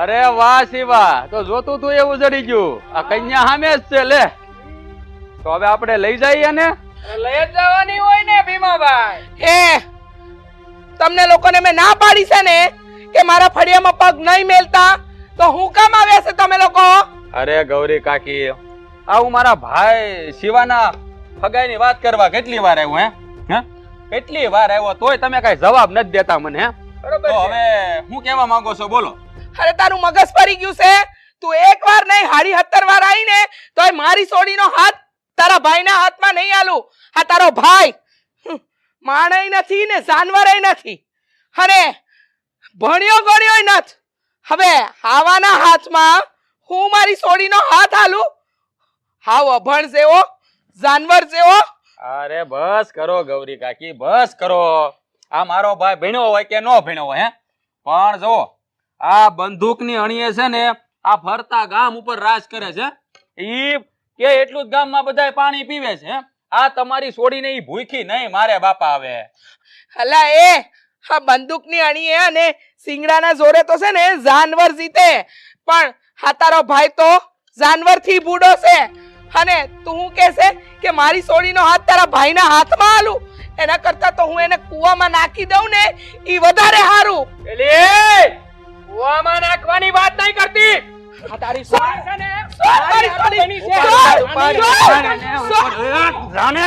અરે વાહ શિવા, તો જોતું તું એવું જડી ગયું. આ કન્યા સામે જ છે. લે તો હવે આપણે લઈ જઈએ ને. લઈ જ જવાની હોય ને ભીમાભાઈ. તમને લોકોને મેં ના પાડી છે ને કે મારા ફળિયામાં પગ નહીં મેલતા, તો હું કામ આવ્યા છે તમે લોકો? અરે ગૌરી કાકી, આ હું મારા ભાઈ શિવાના ફગાઈની વાત કરવા કેટલી વાર આવ્યો હે? કેટલી વાર આવ્યો તોય તમે કઈ જવાબ નથી દેતા મને. હે બરોબર. તો હવે હું કેવા માંગો છો બોલો? અરે તારું મગજ ફરી ગયું છે. તું એક વાર નહીં 70 વાર આવી ને તોય મારી સોડીનો હાથ તારા ભાઈના હાથમાં નહીં આલું. આ તારો ભાઈ માણસ નથી ને જાનવર નથી, અરે ભણ્યો ગણ્યો નથી. હવે આવાના હાથમાં હું મારી સોડીનો હાથ આલું? હાવ અભણ જેવો, જાનવર જેવો. અરે બસ કરો ગૌરી કાકી, બસ કરો. આ મારો ભાઈ ભણ્યો હોય કે નો ભણ્યો હોય, પણ જો આ બંદૂકની અણીએ છે ને આ ફરતા ગામ ઉપર રાજ કરે છે. ઈ કે એટલું જ ગામમાં બધાય પાણી પીવે છે. આ તમારી છોડીને ઈ ભૂખી નહીં મારે બાપા આવે. અલા આ બંદૂકની અણીએ અને સિંગડાના જોરે તો છે ને જાનવર જીતે, પણ આ તારો ભાઈ તો જાનવરથી બૂડો છે. અને તું શું કહેશે કે મારી સોડીનો હાથ તારા ભાઈના હાથમાં આલું? એના કરતા તો હું એને કૂવામાં નાખી દઉં ને ઈ વધારે સારું. એલી કુવામાં નાખવાની વાત નહીં કરતી. આ તારી સોડી છે ને, મારી સોડીની છે. જાને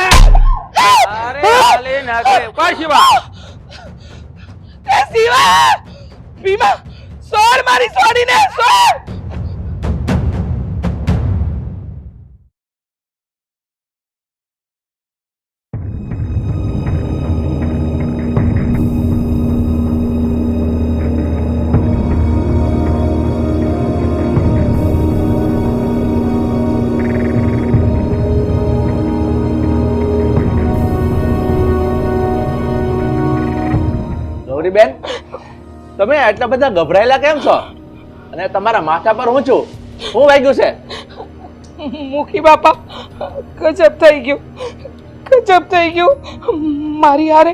અરે આલે નાખે ઉપર શિવા. એ શિવા, ભીમા સોડ મારી સોડીને, સોડ. બેન, તમે એટલા બધા ગભરાયેલા કેમ છો? અને તમારા માથા પર હું છું, શું વાગ્યું છે? મુખી બાપા, ગજબ થઈ ગયું, ગજબ થઈ ગયું. મારી હારે,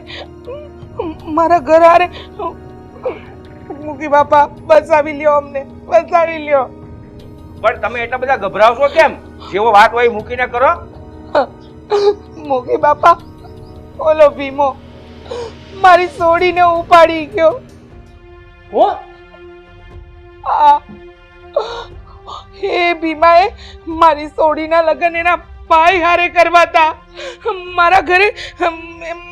મારા ઘર હારે. મુખી બાપા, બચાવી લ્યો અમને, બચાવી લ્યો. પણ તમે એટલા બધા ગભરાવશો કેમ? જેવો વાત હોય મૂકીને કરો. મુખી બાપા, ઓલો ભીમો મારી સોડીને ઉપાડી ગયો. હું? હે ભીમાએ મારી સોડીના લગ્ન એના ભાઈ હારે કરવા હતા. મારા ઘરે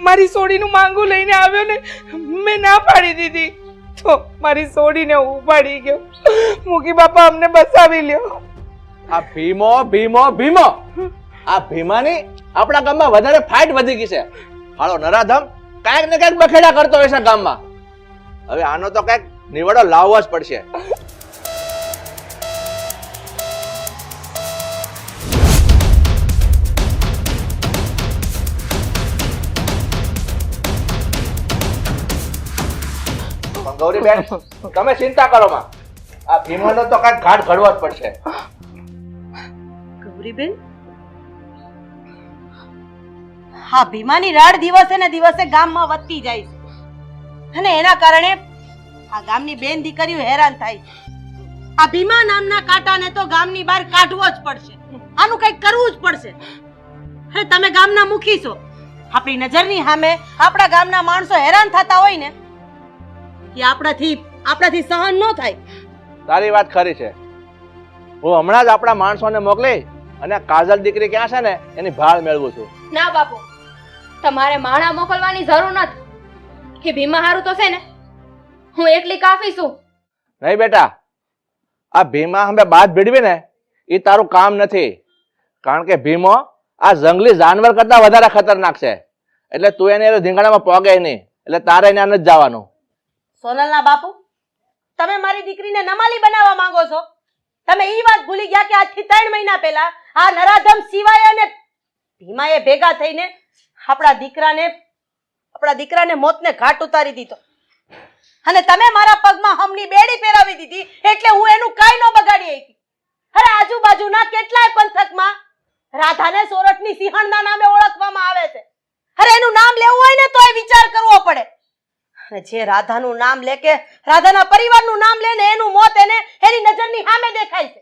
મારી સોડીનું માંગુ લઈને આવ્યો ને મેં ના પાડી દીધી, તો મારી સોડીને ઉપાડી ગયો. મુખી બાપા, અમને બચાવી લ્યો. આ ભીમો ભીમો ભીમો, આ ભીમાની આપણા ગામમાં વધારે ફાઇટ વધી ગઈ છે. હાલો નરાધમ કાંઈક ને કાંઈક બખેડા કરતો હોય છે ગામમાં. હવે આનો તો કાંઈક નિવાડો લાવવો જ પડશે. ગૌરીબેન, તમે ચિંતા કરો માં, આ ભીમાનો તો કાંઈક ઘાટ ઘડવો જ પડશે. ગૌરીબેન, હા, ભીમાની રાડ દિવસે ને દિવસે ગામમાં વધતી જાય છે, અને એના કારણે આ ગામની બેન દીકરીઓ હેરાન થાય. આ ભીમા નામના કાંટાને તો ગામની બહાર કાઢવો જ પડશે. આનું કંઈક કરવું જ પડશે. અરે તમે ગામના મુખી છો, આપણી નજરની સામે આપણા ગામના માણસો હેરાન થતા હોય ને, એ આપણાથી સહન ન થાય. તારી વાત ખરી છે. હું હમણાં જ આપણા માણસોને મોકલી અને કાજલ દીકરી ક્યાં છે ને એની ભાળ મેળવું છું. ના બાપુ, તમારે માણા મોકલવાની જરૂર નથી. કે ભીમા હારું તો છે ને, હું એકલી કાફી છું. નહીં બેટા, આ ભીમા અમે બાદ ભીડવી ને એ તારું કામ નથી. કારણ કે ભીમો આ જંગલી જાનવર કરતા વધારે ખતરનાક છે. એટલે તું એને ધીંગાણામાં પોગે નહીં, એટલે તારે એને નથી જવાનું. સોનલના બાપુ, તમે મારી દીકરીને નમાલી બનાવવા માંગો છો? તમે ઈ વાત ભૂલી ગયા કે આજથી 3 મહિના પહેલા આ નરાધમ સિવાય અને ભીમાએ ભેગા થઈને આપણા દીકરાને મોતને ઘાટ ઉતારી દીધો. અને તમે મારા પગમાં હમની બેડી પહેરાવી દીધી, એટલે હું એનું કાઈ ન બગાડી શકી. અરે આજુબાજુના કેટલાય પંથકમાં રાધાને સોરઠની સિંહણના નામે ઓળખવામાં આવે છે. અરે એનું નામ લેવું હોય ને તોય વિચાર કરવો પડે. અને જે રાધાનું નામ લે કે રાધાના પરિવારનું નામ લે ને એનું મોત એને એની નજરની સામે દેખાય છે.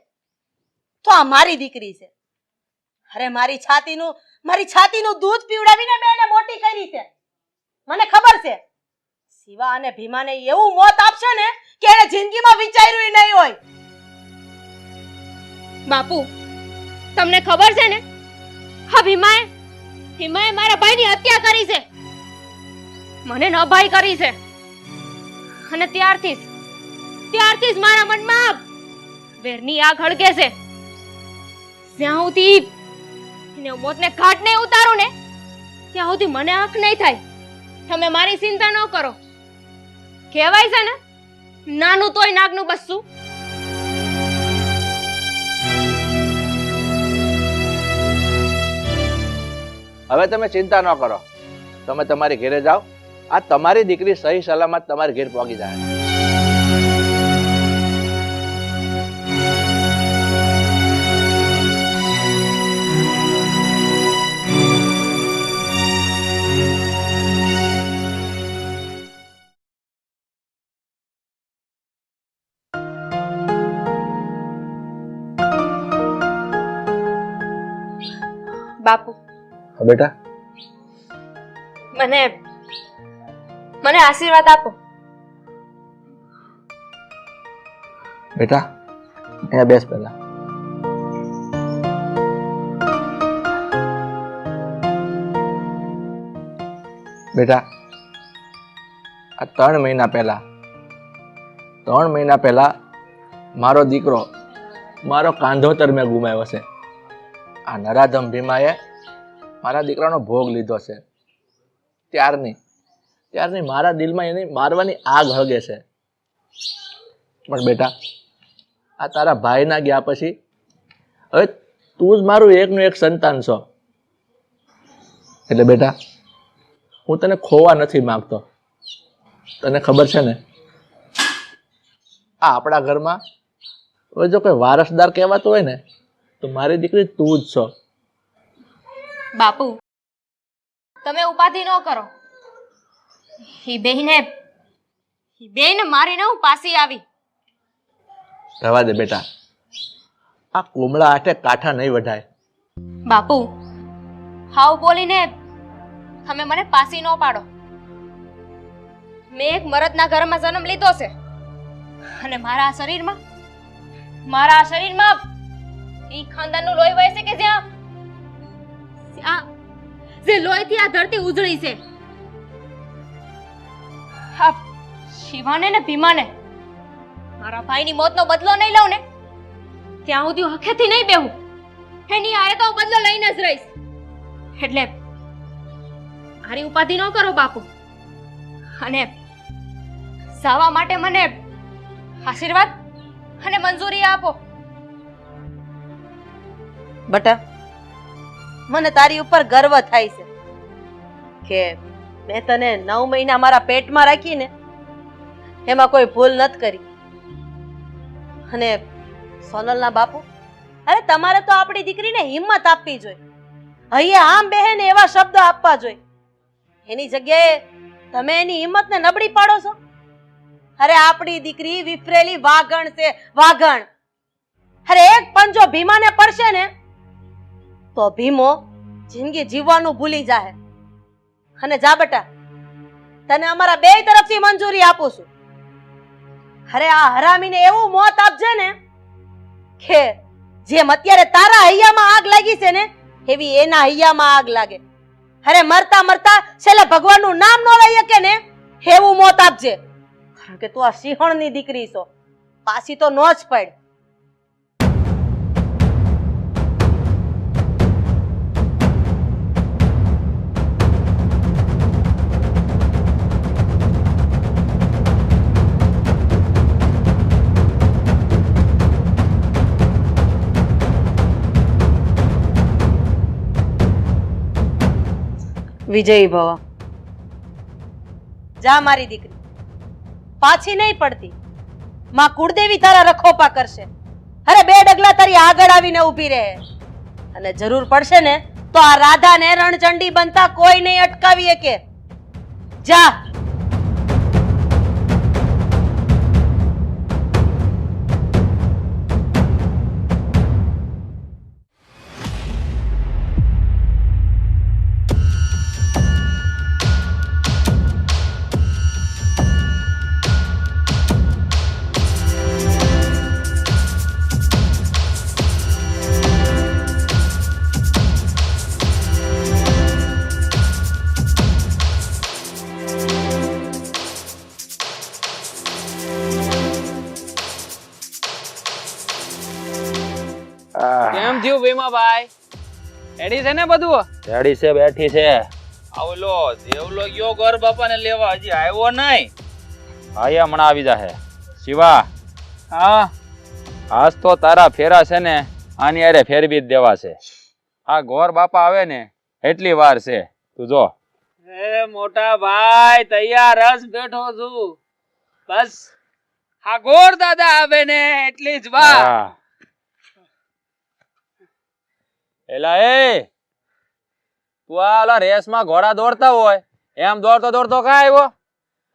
તો આ મારી દીકરી છે. અરે મારી છાતીનું દૂધ પીવડાવીને મેં એને મોટી કરી છે. મને ખબર છે શિવા અને ભીમાને એવું મોત આપશે ને કે એને જિંદગીમાં વિચાર્યું નહીં હોય. બાપુ તમને ખબર છે ને હા ભીમાએ મારા ભાઈની હત્યા કરી છે. મને ન ભાઈ કરી છે અને ત્યારથી જ મારા મનમાં વેરની આગ હળગે છે. જ્યાં સુધી એને મોતને ઘાટ નહીં ઉતારું ને ત્યાં સુધી મને આંખ નહીં થાય. તમે મારી ચિંતા ન કરો. કહેવાય છે ને નાનું તોય નાગનું બસ્સું. હવે તમે ચિંતા ન કરો, તમે તમારી ઘરે જાઓ. આ તમારી દીકરી સહી સલામત તમારી ઘેર પહોંચી જાય. બાપુ બેટા, મને આશીર્વાદ આપો. બેટા અહીંયા બેસ. પહેલા બેટા, આ 3 મહિના પહેલા મારો દીકરો, મારો કાંધોતર મેં ગુમાવ્યો છે. આ નરાધમ ભીમાએ મારા દીકરાનો ભોગ લીધો છે. ત્યારની મારા દિલમાં એની મારવાની આગ હળગે છે. પણ બેટા, આ તારા ભાઈના ગયા પછી હવે તું જ મારું એકનું એક સંતાન છો. એટલે બેટા, હું તને ખોવા નથી માંગતો. તને ખબર છે ને, આ આપણા ઘરમાં હવે જો કોઈ વારસદાર કહેવાતું હોય ને તો મારી દીકરી તું જ છો. બાપુ તમે ઉપાધિ ન કરો. ઈ બેયને મારીને હું પાછી આવી. રહેવા દે બેટા, આ કોમળા હાથે કાંઠા નહીં વઢાય. બાપુ હાવ બોલીને તમે મને પાછી ન પાડો. મેં એક મરદના ઘરમાં જન્મ લીધો છે અને મારા શરીરમાં ઈ ખાનદાનનું લોહી વહે છે કે જે લોહીથી આ ધરતી ઉજળી છે. હા, શિવાને ને ભીમાને મારા ભાઈની મોતનો બદલો નહીં લઉં ને ત્યાં સુધી હું હખેથી નહીં બેહું. એની આરે તો હું બદલો લઈને જ રહીશ. એટલે મારી ઉપાધિ ન કરો બાપુ, અને સાવા માટે મને આશીર્વાદ અને મંજૂરી આપો. બટા, મને તારી ઉપર ગર્વ થાય છે કે મેં તને 9 મહિના મારા પેટમાં રાખીને એમાં કોઈ ભૂલ નથી કરી. અને સોનલના બાપુ, અરે તમારે તો આપણી દીકરીને હિંમત આપવી જોઈએ. અહીંયા આમ બહેન એવા શબ્દ આપવા જોઈએ. એની જગ્યાએ તમે એની હિંમતને નબળી પાડો છો. અરે આપણી દીકરી વિફરેલી વાઘણ છે, વાઘણ. અરે એક પંજો ભીમાને પડશે ને તો ભીમો જિંદગી જીવવાનું ભૂલી જાય. અને જા બટા, તને અમારા બે તરફથી મંજૂરી આપું છું. અરે આ હરામીને એવું મોત આપજે ને કે જેમ અત્યારે તારા હૈયામાં આગ લાગી છે ને એવી એના હૈયામાં આગ લાગે. અરે મરતા મરતા છેલ્લે ભગવાનનું નામ ન લઈ શકે ને એવું મોત આપજે. કારણ કે તું આ સિંહણની દીકરી છો, પાછી તો નો જ પડ. વિજયી ભવ. જા મારી દીકરી, પાછી નહીં પડતી. માં કુળદેવી તારા રખોપા કરશે. અરે 2 ડગલા તારી આગળ આવીને ઊભી રહે. અને જરૂર પડશે ને તો આ રાધાને રણચંડી બનતા કોઈ નહીં અટકાવી શકે. જા. કેમ થયું ભીમાભાઈ? રેડી છે ને બધું? રેડી છે, બેઠી છે. આવલો દેવલો ગયો ગોર બાપાને લેવા, હજી આવ્યો નહીં. આયા હમણાં આવી જાહે. શિવા, હા આજ તો તારા ફેરા છે ને આની હારે ફેરવી જ દેવા છે. આ ગોર બાપા આવે ને એટલી વાર છે, તું જો. એ મોટા ભાઈ તૈયાર જ બેઠો છું. બસ આ ગોર દાદા આવે ને એટલી જ વાર. હા. એલા એ તું આ ઓલા રેસમાં ઘોડા દોડતા હોય એમ દોડતો દોડતો કાં આવ્યો?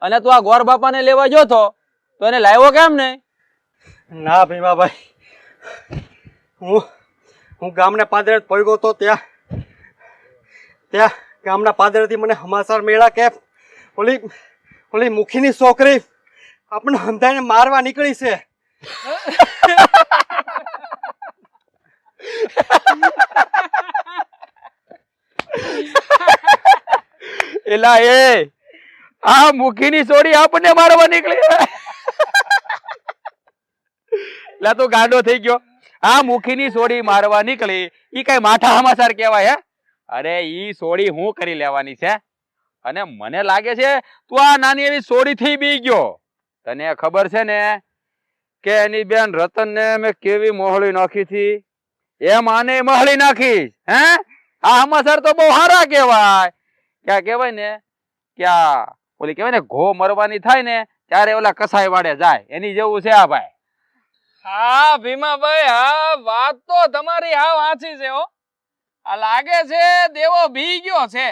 અને તું આ ગોર બાપાને લેવા જોતો તો એને લાવ્યો કેમ નહીં? ના ભીમાભાઈ, હું ગામના પાદરે પહોંચ્યો તો ત્યાં ગામના પાદરેથી મને સમાચાર મળ્યા કે ઓલી મુખીની છોકરી આપણે હંધાઈને મારવા નીકળી છે. એલા એ આ મુખીની છોડી આપણને મારવા નીકળી. લા તું ગાંડો થઈ ગયો. આ મુખીની છોડી મારવા નીકળી ઈ કઈ માઠા સમાચાર કહેવાય હે? અરે ઈ છોડી હું કરી લેવાની છે? અને મને લાગે છે તું આ નાની એવી છોડી થી બી ગયો. તને ખબર છે ને કે એની બેન રતન ને મેં કેવી મોહળી નાખી હતી, એમ આને મોહળી નાખી હે? આ સમાચાર તો બહુ સારા કહેવાય. ક્યાં કહેવાય ને ક્યાં ઓલી કહેવાય ને ઘો મરવાની થાય ને ત્યારે ઓલા કસાઈ વાડે જાય એની જેવું છે આ ભાઈ. હા ભીમાભાઈ, હા વાત તો તમારી હા વાંચી છે હો. આ લાગે છે દેવો બી ગયો છે.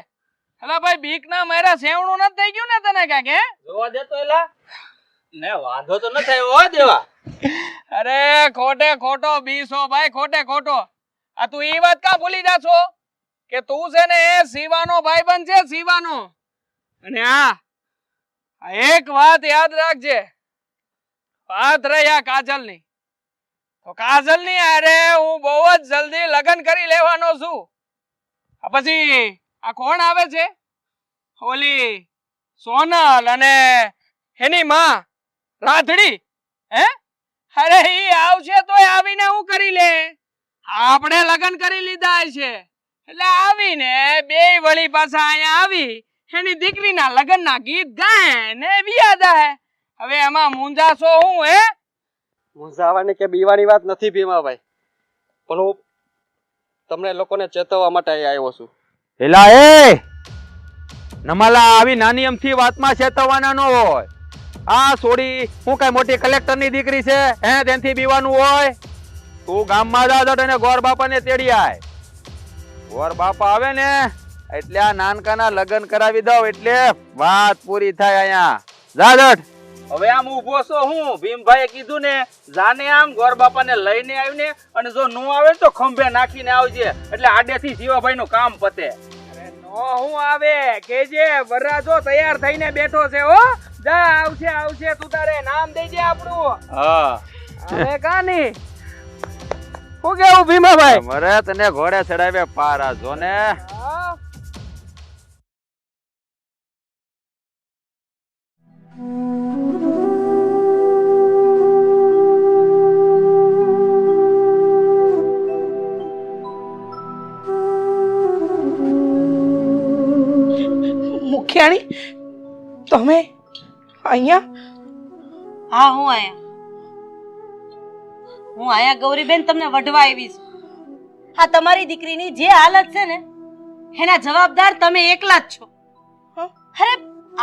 એલા ભાઈ બીક ના માર્યા સેવણું નથી થઈ ગયું ને તને કાંઈક હે? જોવા દે તો એલા ને વાંધો તો ન થાય હો દેવા. અરે ખોટે ખોટો બીસો ભાઈ, ખોટે ખોટો. આ તું ઈ વાત કા ભૂલી જા છો કે તું છે ને એ શિવાનો ભાઈબંધ છે, શિવાનો. અને આ એક વાત યાદ રાખજે, વાત રહી આ કાજલની, તો કાજલની અરે હું બહુ જ જલ્દી લગ્ન કરી લેવાનો છું. આ પછી આ કોણ આવે છે? ઓલી સોનલ અને એની માં રાધડી. હે? અરે ઈ આવશે તોય આવીને હું કરી લે. આપણે લગ્ન કરી લીધા છે એટલે આવીને બે વળી પાછા અહીંયા આવી એની દીકરીના લગ્નના ગીત ગાય ને વિયા જાય. હવે એમાં મુંજાશો હું હે? મૂંઝાવાની કે બીવાની વાત નથી ભીમાભાઈ, પણ હું તમને લોકોને ચેતવવા માટે અહીં આવ્યો છું. એલા એ નમાલા આવી નાની અમથી વાતમાં ચેતવવાના ન હોય. આ છોડી હું કઈ મોટી કલેક્ટરની દીકરી છે હે તેનથી બીવાનું હોય? તું ગામમાં જા અને ગોર બાપાને તેડી આય. ગોર બાપા આવે ને એટલે આ નાનકાના લગ્ન કરાવી દઉં એટલે વાત પૂરી થાય અહીંયા. જા જટ. હવે આમ ઊભો છો હું? ભીમભાઈએ કીધું ને જાને આમ ગોર બાપાને લઈને આવીને અને જો નો આવે તો ખંભે નાખીને આવજે એટલે આડેથી જીવાભાઈ નું કામ પતે. અરે નો હું આવે કેજે વરરાજો તૈયાર થઈને બેઠો છે હો. જા આવશે આવશે, તું તારે નામ દેજે આપણું. હા હવે કાની હું કેવું ભીમાભાઈ? મરે તને ઘોડે ચડાવે પારા જો ને. મુખિયાણી, તમે અહીંયા? હા હું આયા ગૌરીબેન તમને વઢવા આવી છું. આ તમારી દીકરીની જે હાલત છે ને એના જવાબદાર તમે એકલા જ છો.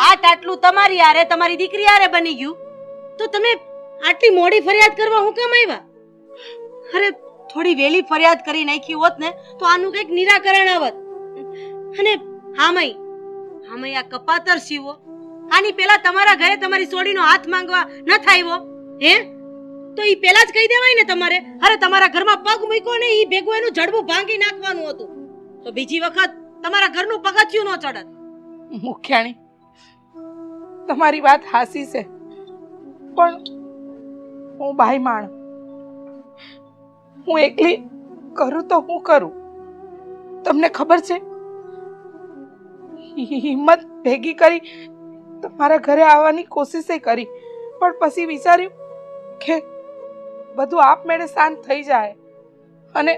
અરે આટલું તમારી હારે તમારી દીકરી હારે બની ગયું તો તમે આટલી મોડી ફરિયાદ કરવા હું કેમ આવ્યા? અરે થોડી વેલી ફરિયાદ કરી નાખી હોત ને તો આનું કઈક નિરાકરણ આવત. અને હામય આ કપાતર સીવો આની પેલા તમારા ઘરે તમારી સોડીનો હાથ માંગવા ન થાયવો હે? તો ઈ પેલા જ કહી દેવાય ને તમારે. અરે તમારા ઘરમાં પગ મૂક્યો ને ઈ ભેગું એનું જડબું ભાંગી નાખવાનું હતું તો બીજી વખત તમારા ઘરનું પગથિયું ન ચડત. મુખિયાણી, તમારી વાત હાસી છે, પણ હું બાઈ માણ, હું એકલી કરું તો હું કરું? તમને ખબર છે, હિંમત ભેગી કરી તમારા ઘરે આવવાની કોશિશ કરી, પણ પછી વિચાર્યું કે બધું આપમેળે શાંત થઈ જાય અને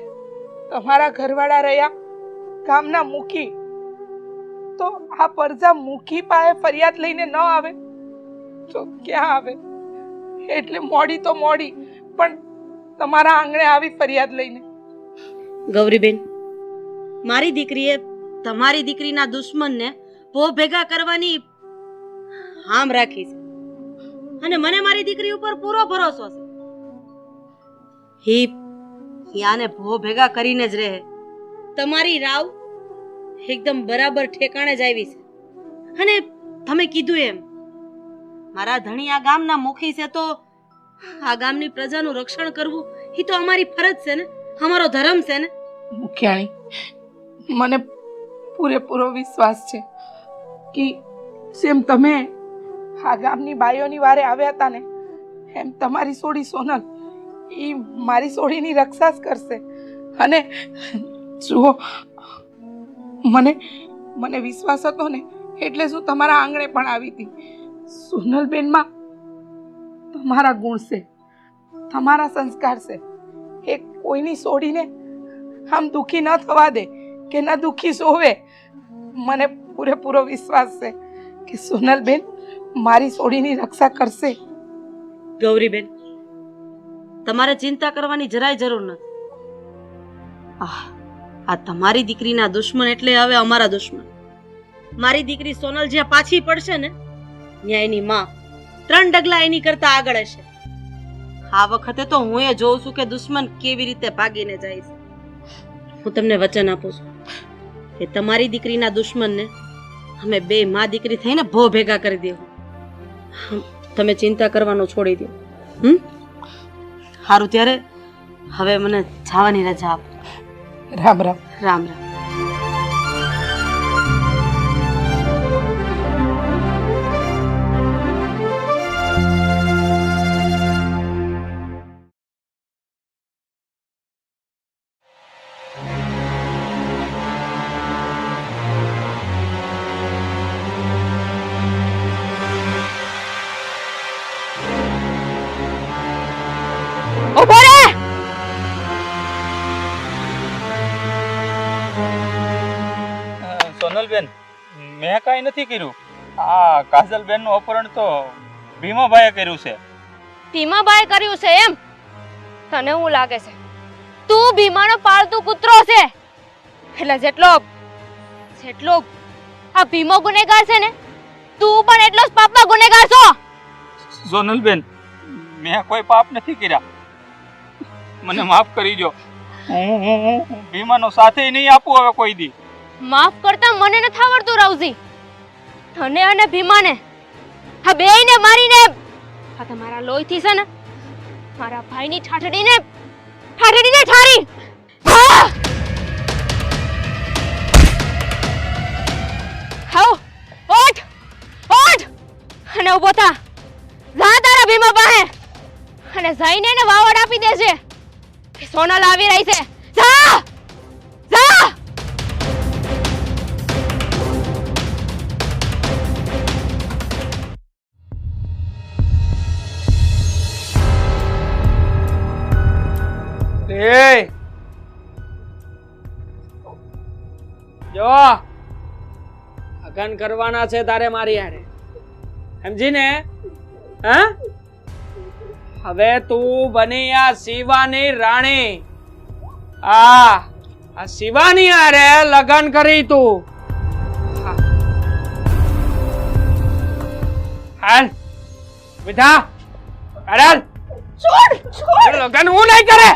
તમારા ઘરવાળા રહ્યા ગામના મુખી, તો આ પરજા મુખી પાસે ફરિયાદ લઈને ન આવે તો ક્યાં આવે? એટલે મોડી તો મોડી, પણ તમારા આંગણે આવી ફરિયાદ લઈને. ગૌરીબેન, મારી દીકરીએ તમારી દીકરીના દુશ્મનને ભો ભેગા કરવાની હામ રાખી છે, અને મને મારી દીકરી ઉપર પૂરો ભરોસો છે. આને ભો ભેગા કરીને જ રહે. તમારી રાવ એકદમ બરાબર ઠેકાણે જ આવી છે. અને તમે કીધું એમ, મારા ધણી આ ગામના મુખી છે, તો આ ગામની પ્રજાનું રક્ષણ કરવું એ તો અમારી ફરજ છે ને, અમારો ધર્મ છે ને. મુખિયાણી, મને પૂરેપૂરો વિશ્વાસ છે કે જેમ તમે આ ગામની બાઈઓની વારે આવ્યા હતા ને, એમ તમારી સોડી સોનલ એ મારી સોડીની રક્ષા જ કરશે. અને જુઓ, મને વિશ્વાસ હતો ને, એટલે શું તમારા આંગણે પણ આવી હતી. સોનલબેનમાં તમારા ગુણ છે, તમારા સંસ્કાર છે. એ કોઈની સોડીને આમ દુખી ન થવા દે કે ન દુખી સોવે. મને પૂરેપૂરો વિશ્વાસ છે કે સોનલબેન મારી સોડીની રક્ષા કરશે. ગૌરીબેન, તમારે ચિંતા કરવાની જરાય જરૂર નથી. આ તમારી દીકરીના દુશ્મન એટલે હવે અમારા દુશ્મન. મારી દીકરી સોનલ જ્યાં પાછી પડશે ને, ત્યાં એની માં 3 ડગલા એની કરતા આગળ હશે. આ વખતે તો હું એ જોઉં છું કે દુશ્મન કેવી રીતે ભાગીને જાય છે. હું તમને વચન આપું છું કે તમારી દીકરીના દુશ્મનને અમે 2 માં દીકરી થઈને ભો ભેગા કરી દેવું. તમે ચિંતા કરવાનો છોડી દો. સારું, ત્યારે હવે મને જવાની રજા આપો. રામ રામ. રામ રામ. ઉભો રે! સોનલબેન, મેં કાંઈ નથી કર્યું. આ કાજલબેનનું અપહરણ તો ભીમાભાઈએ કર્યું છે. ભીમાબાએ કર્યું છે એમ? તને શું લાગે છે તું ભીમાનો પાળતું કૂતરો છે? એટલે જેટલો આ ભીમો ગુનેગાર છે ને, તું પણ એટલો જ પાપમાં ગુનેગાર છો. સોનલબેન, મેં કોઈ પાપ નથી કર્યા. મને માફ કરી દો. હું ભીમાનો સાથે નહીં આપું હવે કોઈ દી. માફ કરતા મને નથી આવડતું રાવજી. તને અને ભીમાને, આ બેયને મારીને આ તમારા લોહીથી છે ને મારા ભાઈની ઠાઠડીને ઠારી. હાઉ, ઓઠ અને ઊભો થા. જા તારા ભીમા પાસે અને જઈને એને વાવડ આપી દેજે કે સોનલ આવી રહી છે. જા. જો લગન કરવાના છે તારે મારી હારે, સમજી ને? હા, હવે તું બની આ શિવાની રાણી. આ શિવાની હારે લગન કરી તું. હાલ બેટા, હાલ. છોડ લગન હું નહીં કરે.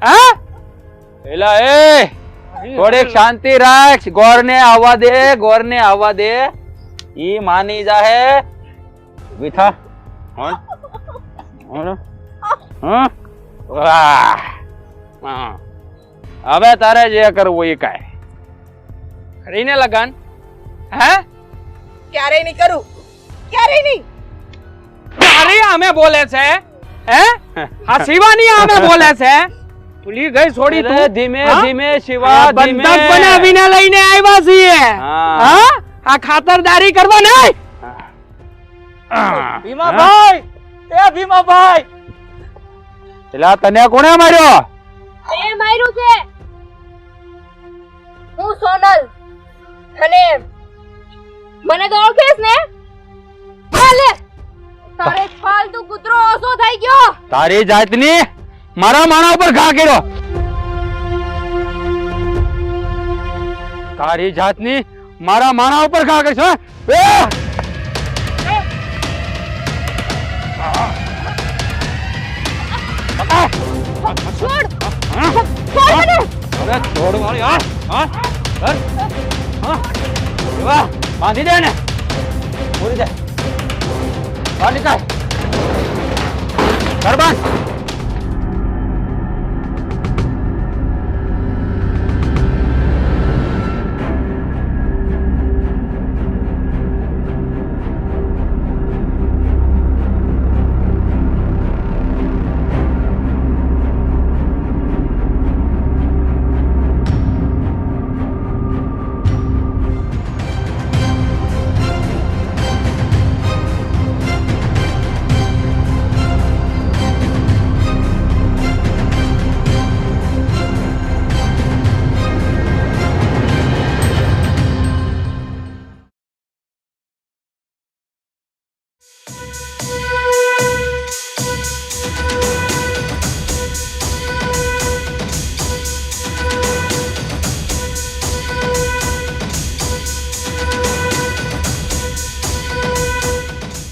હા, એલા એ થોડીક શાંતિ રાખ. ગોરને આવવા દે. ઈ માની જાહે. વિઠા હવે તારે જે કરવું એ કાય કરીને લગન. હે, ક્યારેય નહીં કરું, ક્યારેય નહીં. તારી આમે બોલે છે? હે, આ શિવાની આમે બોલે છે? ભૂલી ગઈ છોડી તું. ધીમે હા? ધીમે શિવા, ધીમે. બંધક બનાવીને લઈને આવ્યા છીએ. હા, આ ખાતરદારી કરવા નહીં. ભીમાભાઈ, એ ભીમાભાઈ, એલા તને કોણે માર્યો? એ માર્યું છે. સોનલ અને મને તો ઓળખેસ ને ચાલે તારે ફાલતુ કૂતરો ઓછો થઈ ગયો તારી જાતની મારા માણા ઉપર ઘા કર્યો તારી જાતની મારા માણા ઉપર ઘા કરશો છોડ છોડ મને હવે છોડ વાળી હા બાંધી દે ને પૂરી દે બહાર નીકળ ઘર બાંધ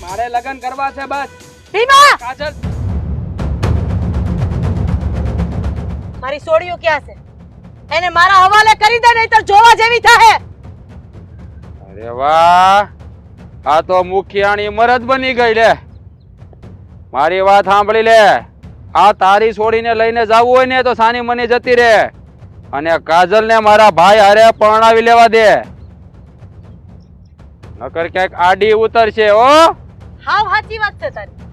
મારે લગ્ન કરવા છે બસ ભીમા કાજલ મારી સોડીઓ ક્યાં છે એને મારા હવાલે કરી દે નહીતર જોવા જેવી થાહે અરે વાહ આ તો મુખિયાણી મરદ બની ગઈ લે મારી વાત સાંભળી લે આ તારી છોડીને લઈને જાવું હોય ને તો સાની મની જતી રે અને કાજલ ને મારા ભાઈ હારે પરણાવી લેવા દે નકર ક્યાંક આડી ઉતરશે ઓ હાવ સાચી વાત છે તારી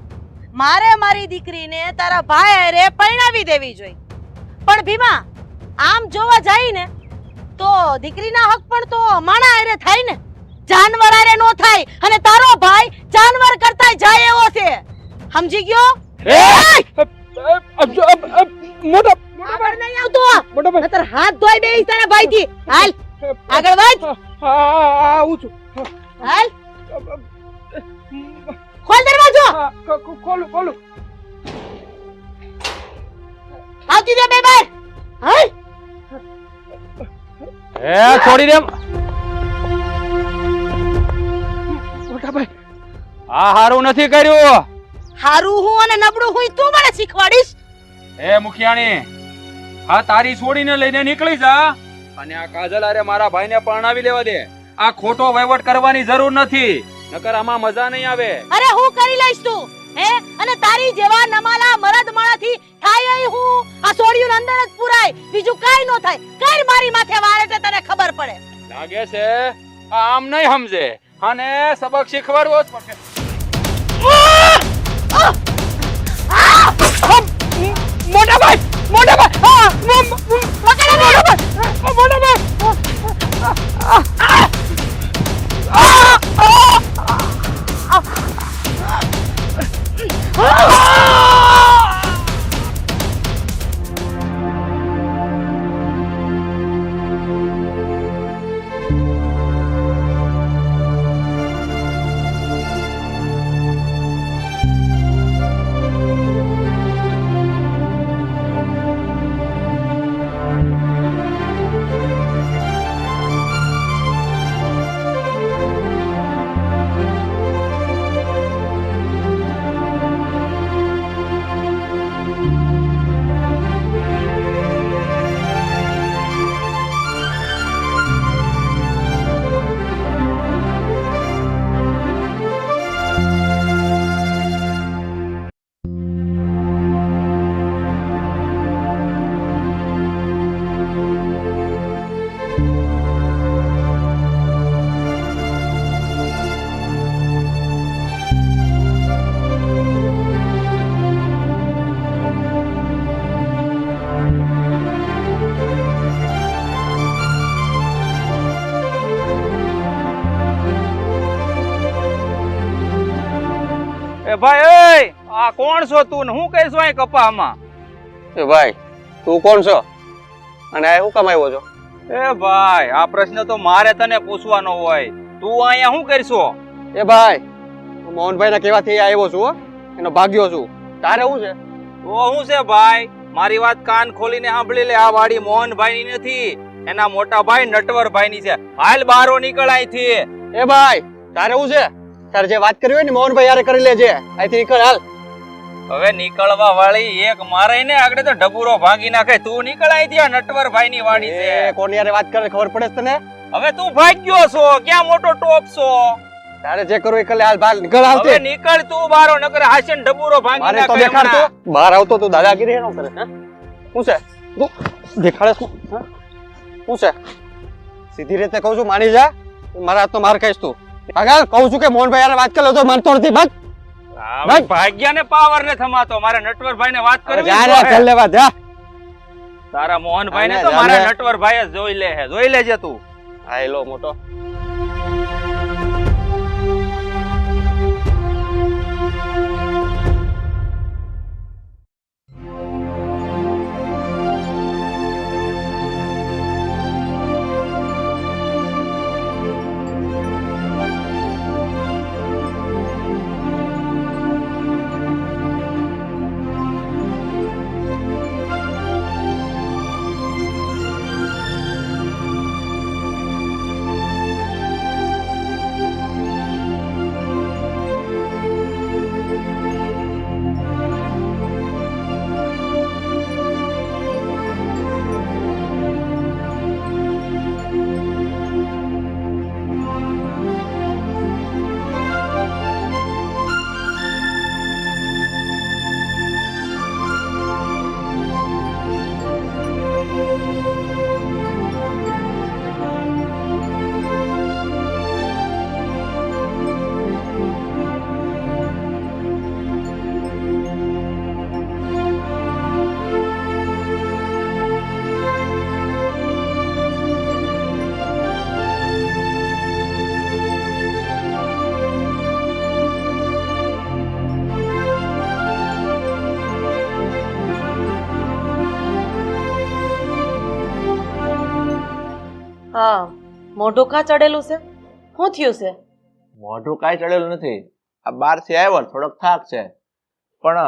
મારે મારી દીકરીને તારા ભાઈ હારે પરણાવી દેવી જોઈએ પણ ભીમા આમ જોવા જાય ને તો દીકરીના હક પણ તો માણા હારે થાય ને જાનવર હારે નો થાય અને તારો ભાઈ જાનવર કરતા જાય એવો છે સમજી ગયો મોટા આગળ નહીં આવતો નતર હાથ ધોઈ દેઈશ તારા ભાઈથી હાલ આગળ વધ આવું છું હાલ ખોલ દરવાજો ખોલું આવતી દે બે બાર હાલ એ છોડી દે મોટા ભાઈ આ હારું નથી કર્યું હારું હું અને નબળું હું તું મને શીખવાડીશ એ મુખિયાણી આ તારી છોડીને લઈને નીકળી જા અને આ કાજલ હારે મારા ભાઈને પરણાવી લેવા દે આ ખોટો વહીવટ કરવાની જરૂર નથી નકર આમાં મજા નહીં આવે અરે હું કરી લઈશ તું હે અને તારી જેવા નમાલા મરદ માણાથી થાય ઈ હું આ સોડિયું અંદર જ પુરાય બીજું કાઈ નો થાય કર મારી માથે વાળે તે તને ખબર પડે લાગે છે આ આમ નહીં સમજે અને સબક શીખવાડવો જ પડશે મોટા ભાઈ એ ભાઈ એ આ કોણ છો તું ને હું કહીશું અહીં કપામાં એ ભાઈ તું કોણ છો અને આ શું કામ આવ્યો છો એ ભાઈ આ પ્રશ્ન તો મારે તને પૂછવાનો હોય. તું અહીંયા શું કરશો? એ ભાઈ હું મોહનભાઈના કહેવાથી આવ્યો છું હો. એનો ભાગ્યો છું. તારે શું છે? તો શું છે ભાઈ? મારી વાત કાન ખોલીને સાંભળી લે. આ વાડી મોહનભાઈની નથી, એના મોટા ભાઈ નટવરભાઈની છે. હાલ બહારો નીકળ અહીંથી. એ ભાઈ તારે શું છે? તારે જે વાત કરવી હોય ને મોહનભાઈ યારે કરી લેજે. અહીંથી નીકળ હાલ. હવે નીકળવા વાળી એક મારે ને આગળ તો ડબુરો ભાંગી નાખે. તું નીકળ અહીંથી. આ નટવરભાઈની વાડી છે. એ કોની યારે વાત કરે ખબર પડે છે તને? હવે તું ભાગ્યો છો, ક્યાં મોટો ટોપ છો? તારે જે કરવું એ કરી લે. હાલ બહાર નીકળ હાલ. હવે નીકળ તું બારો, નકર હાશન ડબુરો ભાંગી મારે તો નાખે દેખાડતો હમણાં. બહાર આવતો તો દાદાગીરી એનો કરે. હે શું છે? તું દેખાડે શું? હે? શું છે? સીધી રીતે કહું છું માની જા. મારા હાથનો માર ખાઈશ તું. આગળ કહું છું કે મોહનભાઈ યારે વાત કરી લો તો માનતો નથી. બસ આ ભાગ્યાને પાવર ને થમાતો. મારે નટવરભાઈને વાત કરવી જા જ રે જોઈએ. ચાલ લેવા જા. તારા મોહનભાઈને આને તો જાને. મારા નટવરભાઈ જ જોઈ લે હે. જોઈ લેજે તું. આયલો મોટો. હા મોઢું કાં ચડેલું છે? શું થયું છે? મોઢું કાંઈ ચડેલું નથી. આ બહારથી આવ્યો ને થોડોક થાક છે, પણ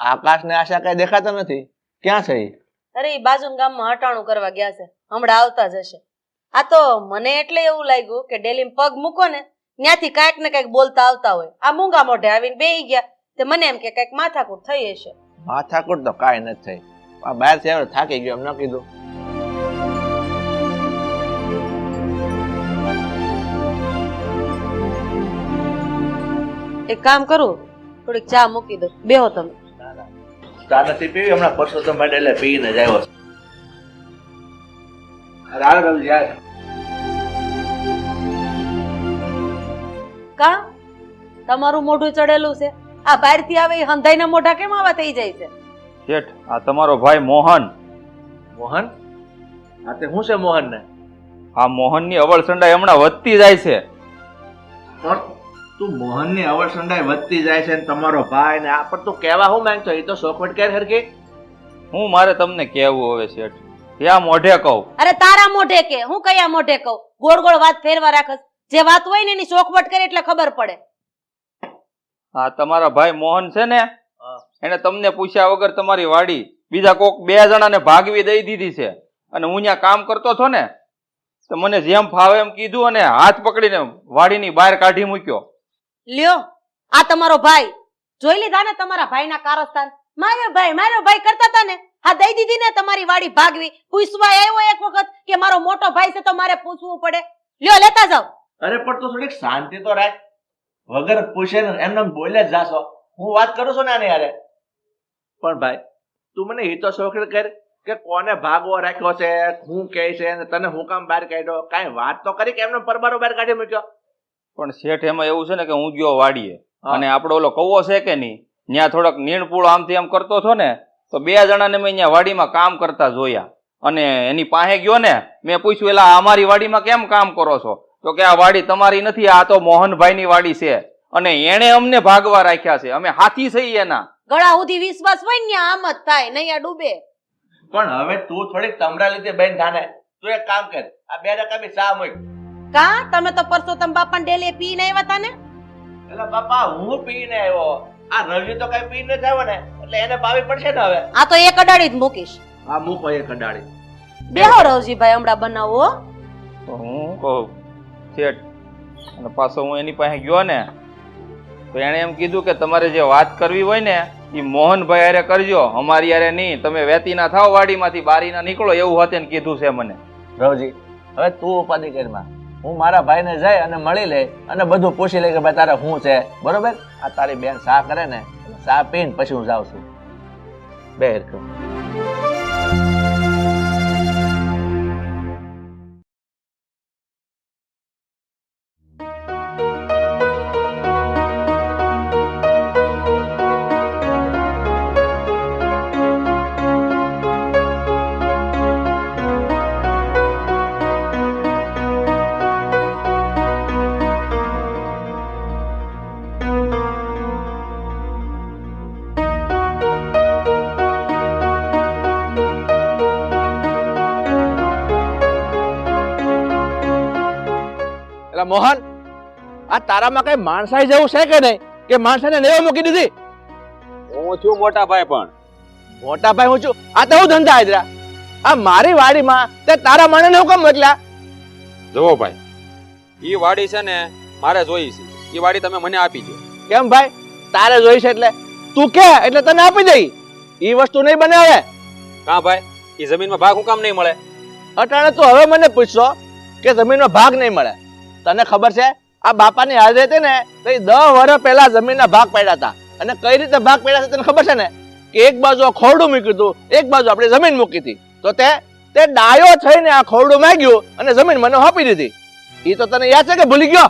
આકાશ ને આશા કઈ દેખાતા નથી. ક્યાં છે ઈ? અરે ઈ બાજુના ગામમાં હટાણું કરવા ગયા છે, હમણાં આવતા જ હશે. આ તો મને એટલે એવું લાગ્યું કે ડેલીમાં પગ મૂકો ને ત્યાંથી કાંઈક ને કાંઈક બોલતા આવતા હોય. આ મૂંગા મોઢે આવીને બેહી ગયા તે મને એમ કે કાંઈક માથાકૂટ થઈ હશે. માથાકૂટ તો કાંઈ નથી થઈ. આ બહારથી આવ્યો થાકી ગયો એમ ન કીધું. એક કામ કરું, થોડીક ચા મૂકી દો, બેહો તમે. ચા નથી પીવી હમણાં. પરસોત્તમ ભાઈ એટલે પીને જ આવ્યો છે. કા તમારું મોઢું ચડેલું છે? આ બહારથી આવે એ હંધાઈના મોઢા કેમ આવા થઈ જાય છે? શેઠ, આ તમારો ભાઈ મોહન. મોહન? હા તે શું છે મોહન ને? આ મોહનની અવળસંડાઈ હમણાં વધતી જાય છે. પણ તું મોહનની અવળસંડાઈ વધતી જાય છે ને તમારો ભાઈ ને આ પણ તું કહેવા હું માંગતો? એ તો શોખવટ કેર હરકી. હું મારે તમને કહેવું હવે શેઠ, ત્યાં મોઢે કહું. અરે તારા મોઢે કે હું કયા મોઢે કહું? ગોળ ગોળ વાત ફેરવા રાખસ. જે વાત હોય ને એની ચોખવટ કરે એટલે ખબર પડે. હા, તમારા ભાઈ મોહન છે ને, એને તમને પૂછ્યા વગર તમારી વાડી બીજા કોક 2 જણાને ભાગવી દઈ દીધી છે. અને હું ત્યાં કામ કરતો હતો ને તો મને જેમ ફાવે એમ કીધું અને હાથ પકડીને વાડીની બહાર કાઢી મૂક્યો. લ્યો, આ તમારો ભાઈ. જોઈ લીધા ને તમારા ભાઈના કારસ્તાન? મારો ભાઈ કરતા હતા ને, હા દઈ દીધી ને તમારી વાડી ભાગવી. પૂછવા આવ્યો એક વખત કે મારો મોટો ભાઈ છે તો મારે પૂછવું પડે. લ્યો લેતા જાવ. અરે પણ તું થોડીક શાંતિ તો રાખ. વગર પૂછે ને એમને બોલે જ જાશો. હું વાત કરું છું ને આને યારે. પણ ભાઈ તું મને એ તો શોખ કર કે કોને ભાગવો રાખ્યો છે, હું કહે છે અને તને હું કામ બહાર કાઢ્યો? કાંઈ વાત તો કરી કે એમને પરબારો બહાર કાઢી મૂક્યો? પણ શેઠ એમાં એવું છે ને કે હું ગયો વાડીએ હા. અને આપણો ઓલો કૌવો છે કે નહીં, ત્યાં થોડોક નીણપૂળ આમથી આમ કરતો હતો ને તો 2 જણાને મેં અહીંયા વાડીમાં કામ કરતા જોયા. અને એની પાસે ગયો ને, મેં પૂછ્યું એલા અમારી વાડીમાં કેમ કામ કરો છો? તો કે આ વાડી તમારી નથી, આ તો મોહનભાઈની વાડી છે અને એણે અમને ભાગવા રાખ્યા છે, અમે હાથી છીએ એના. ગળા સુધી વિશ્વાસ હોય ને આમ જ થાય, નહીં આ ડૂબે. પણ હવે તું થોડીક તમરા લીધે બેન થાને તું એક કામ કર, આ 2 રકાબી ચા મૂક. કા તમે તો પરસોત્તમ બાપાને ડેલી પીને આવ્યા હતા ને? એટલે બાપા હું પીને આવ્યો, આ રવિ તો કઈ પીને જ આવ્યો ને, એટલે એને પાવી પડશે ને હવે. આ તો એક અડાડી જ મૂકીશ. હા મૂકો એ કડાળી. બેહો રવજીભાઈ, હમણાં બનાવો હો. તો હું કહું શેઠ, અને પાછો હું એની પાસે ગયો ને તો એણે એમ કીધું કે તમારે જે વાત કરવી હોય ને એ મોહનભાઈ હારે કરજો, અમારી હારે નહીં. તમે વેતી ના થાવ વાડીમાંથી, બારી ના નીકળો, એવું હતું ને કીધું છે મને. રવજી હવે તું ઉપાધિ કરમાં, હું મારા ભાઈને જઈ અને મળી લે અને બધું પૂછી લે કે ભાઈ તારે શું છે, બરોબર? આ તારી બેન ચા કરે ને, ચા પીને પછી હું જાઉં છું. બે હરખું. મોહન, આ તારામાં કઈ માણસાઈ જેવું છે કે નહીં કે માણસાને નેવો મૂકી દીધી? હું છું મોટા ભાઈ, પણ મોટા ભાઈ હું છું, આ તો હું ધંધા આદરા. આ મારી વાડીમાં તે તારા માણસને હું કેમ મોકલ્યા? જુઓ ભાઈ, ઈ વાડી છે ને મારે જોઈ છે, ઈ વાડી તમે મને આપી દો. કેમ ભાઈ, તારે જોઈ છે એટલે તું કે એટલે તને આપી દઈ? ઈ વસ્તુ નહીં બને હવે. કાં ભાઈ, ઈ જમીનમાં ભાગ હું કામ નહીં મળે? અટાણે તું હવે મને પૂછશો કે જમીનનો ભાગ નહીં મળે? તને ખબર છે આ બાપાની હાજરી હતી ને તો 10 વર્ષ પહેલા જમીનના ભાગ પડ્યા હતા. અને કઈ રીતે ભાગ પડ્યા છે તને ખબર છે ને? કે એક બાજુ ખોરડું મૂક્યું હતું, એક બાજુ આપણે જમીન મૂકી હતી. તો તે ડાયો થઈને આ ખોરડું માંગ્યું અને જમીન મને આપી દીધી. ઈ તો તને યાદ છે કે ભૂલી ગયો?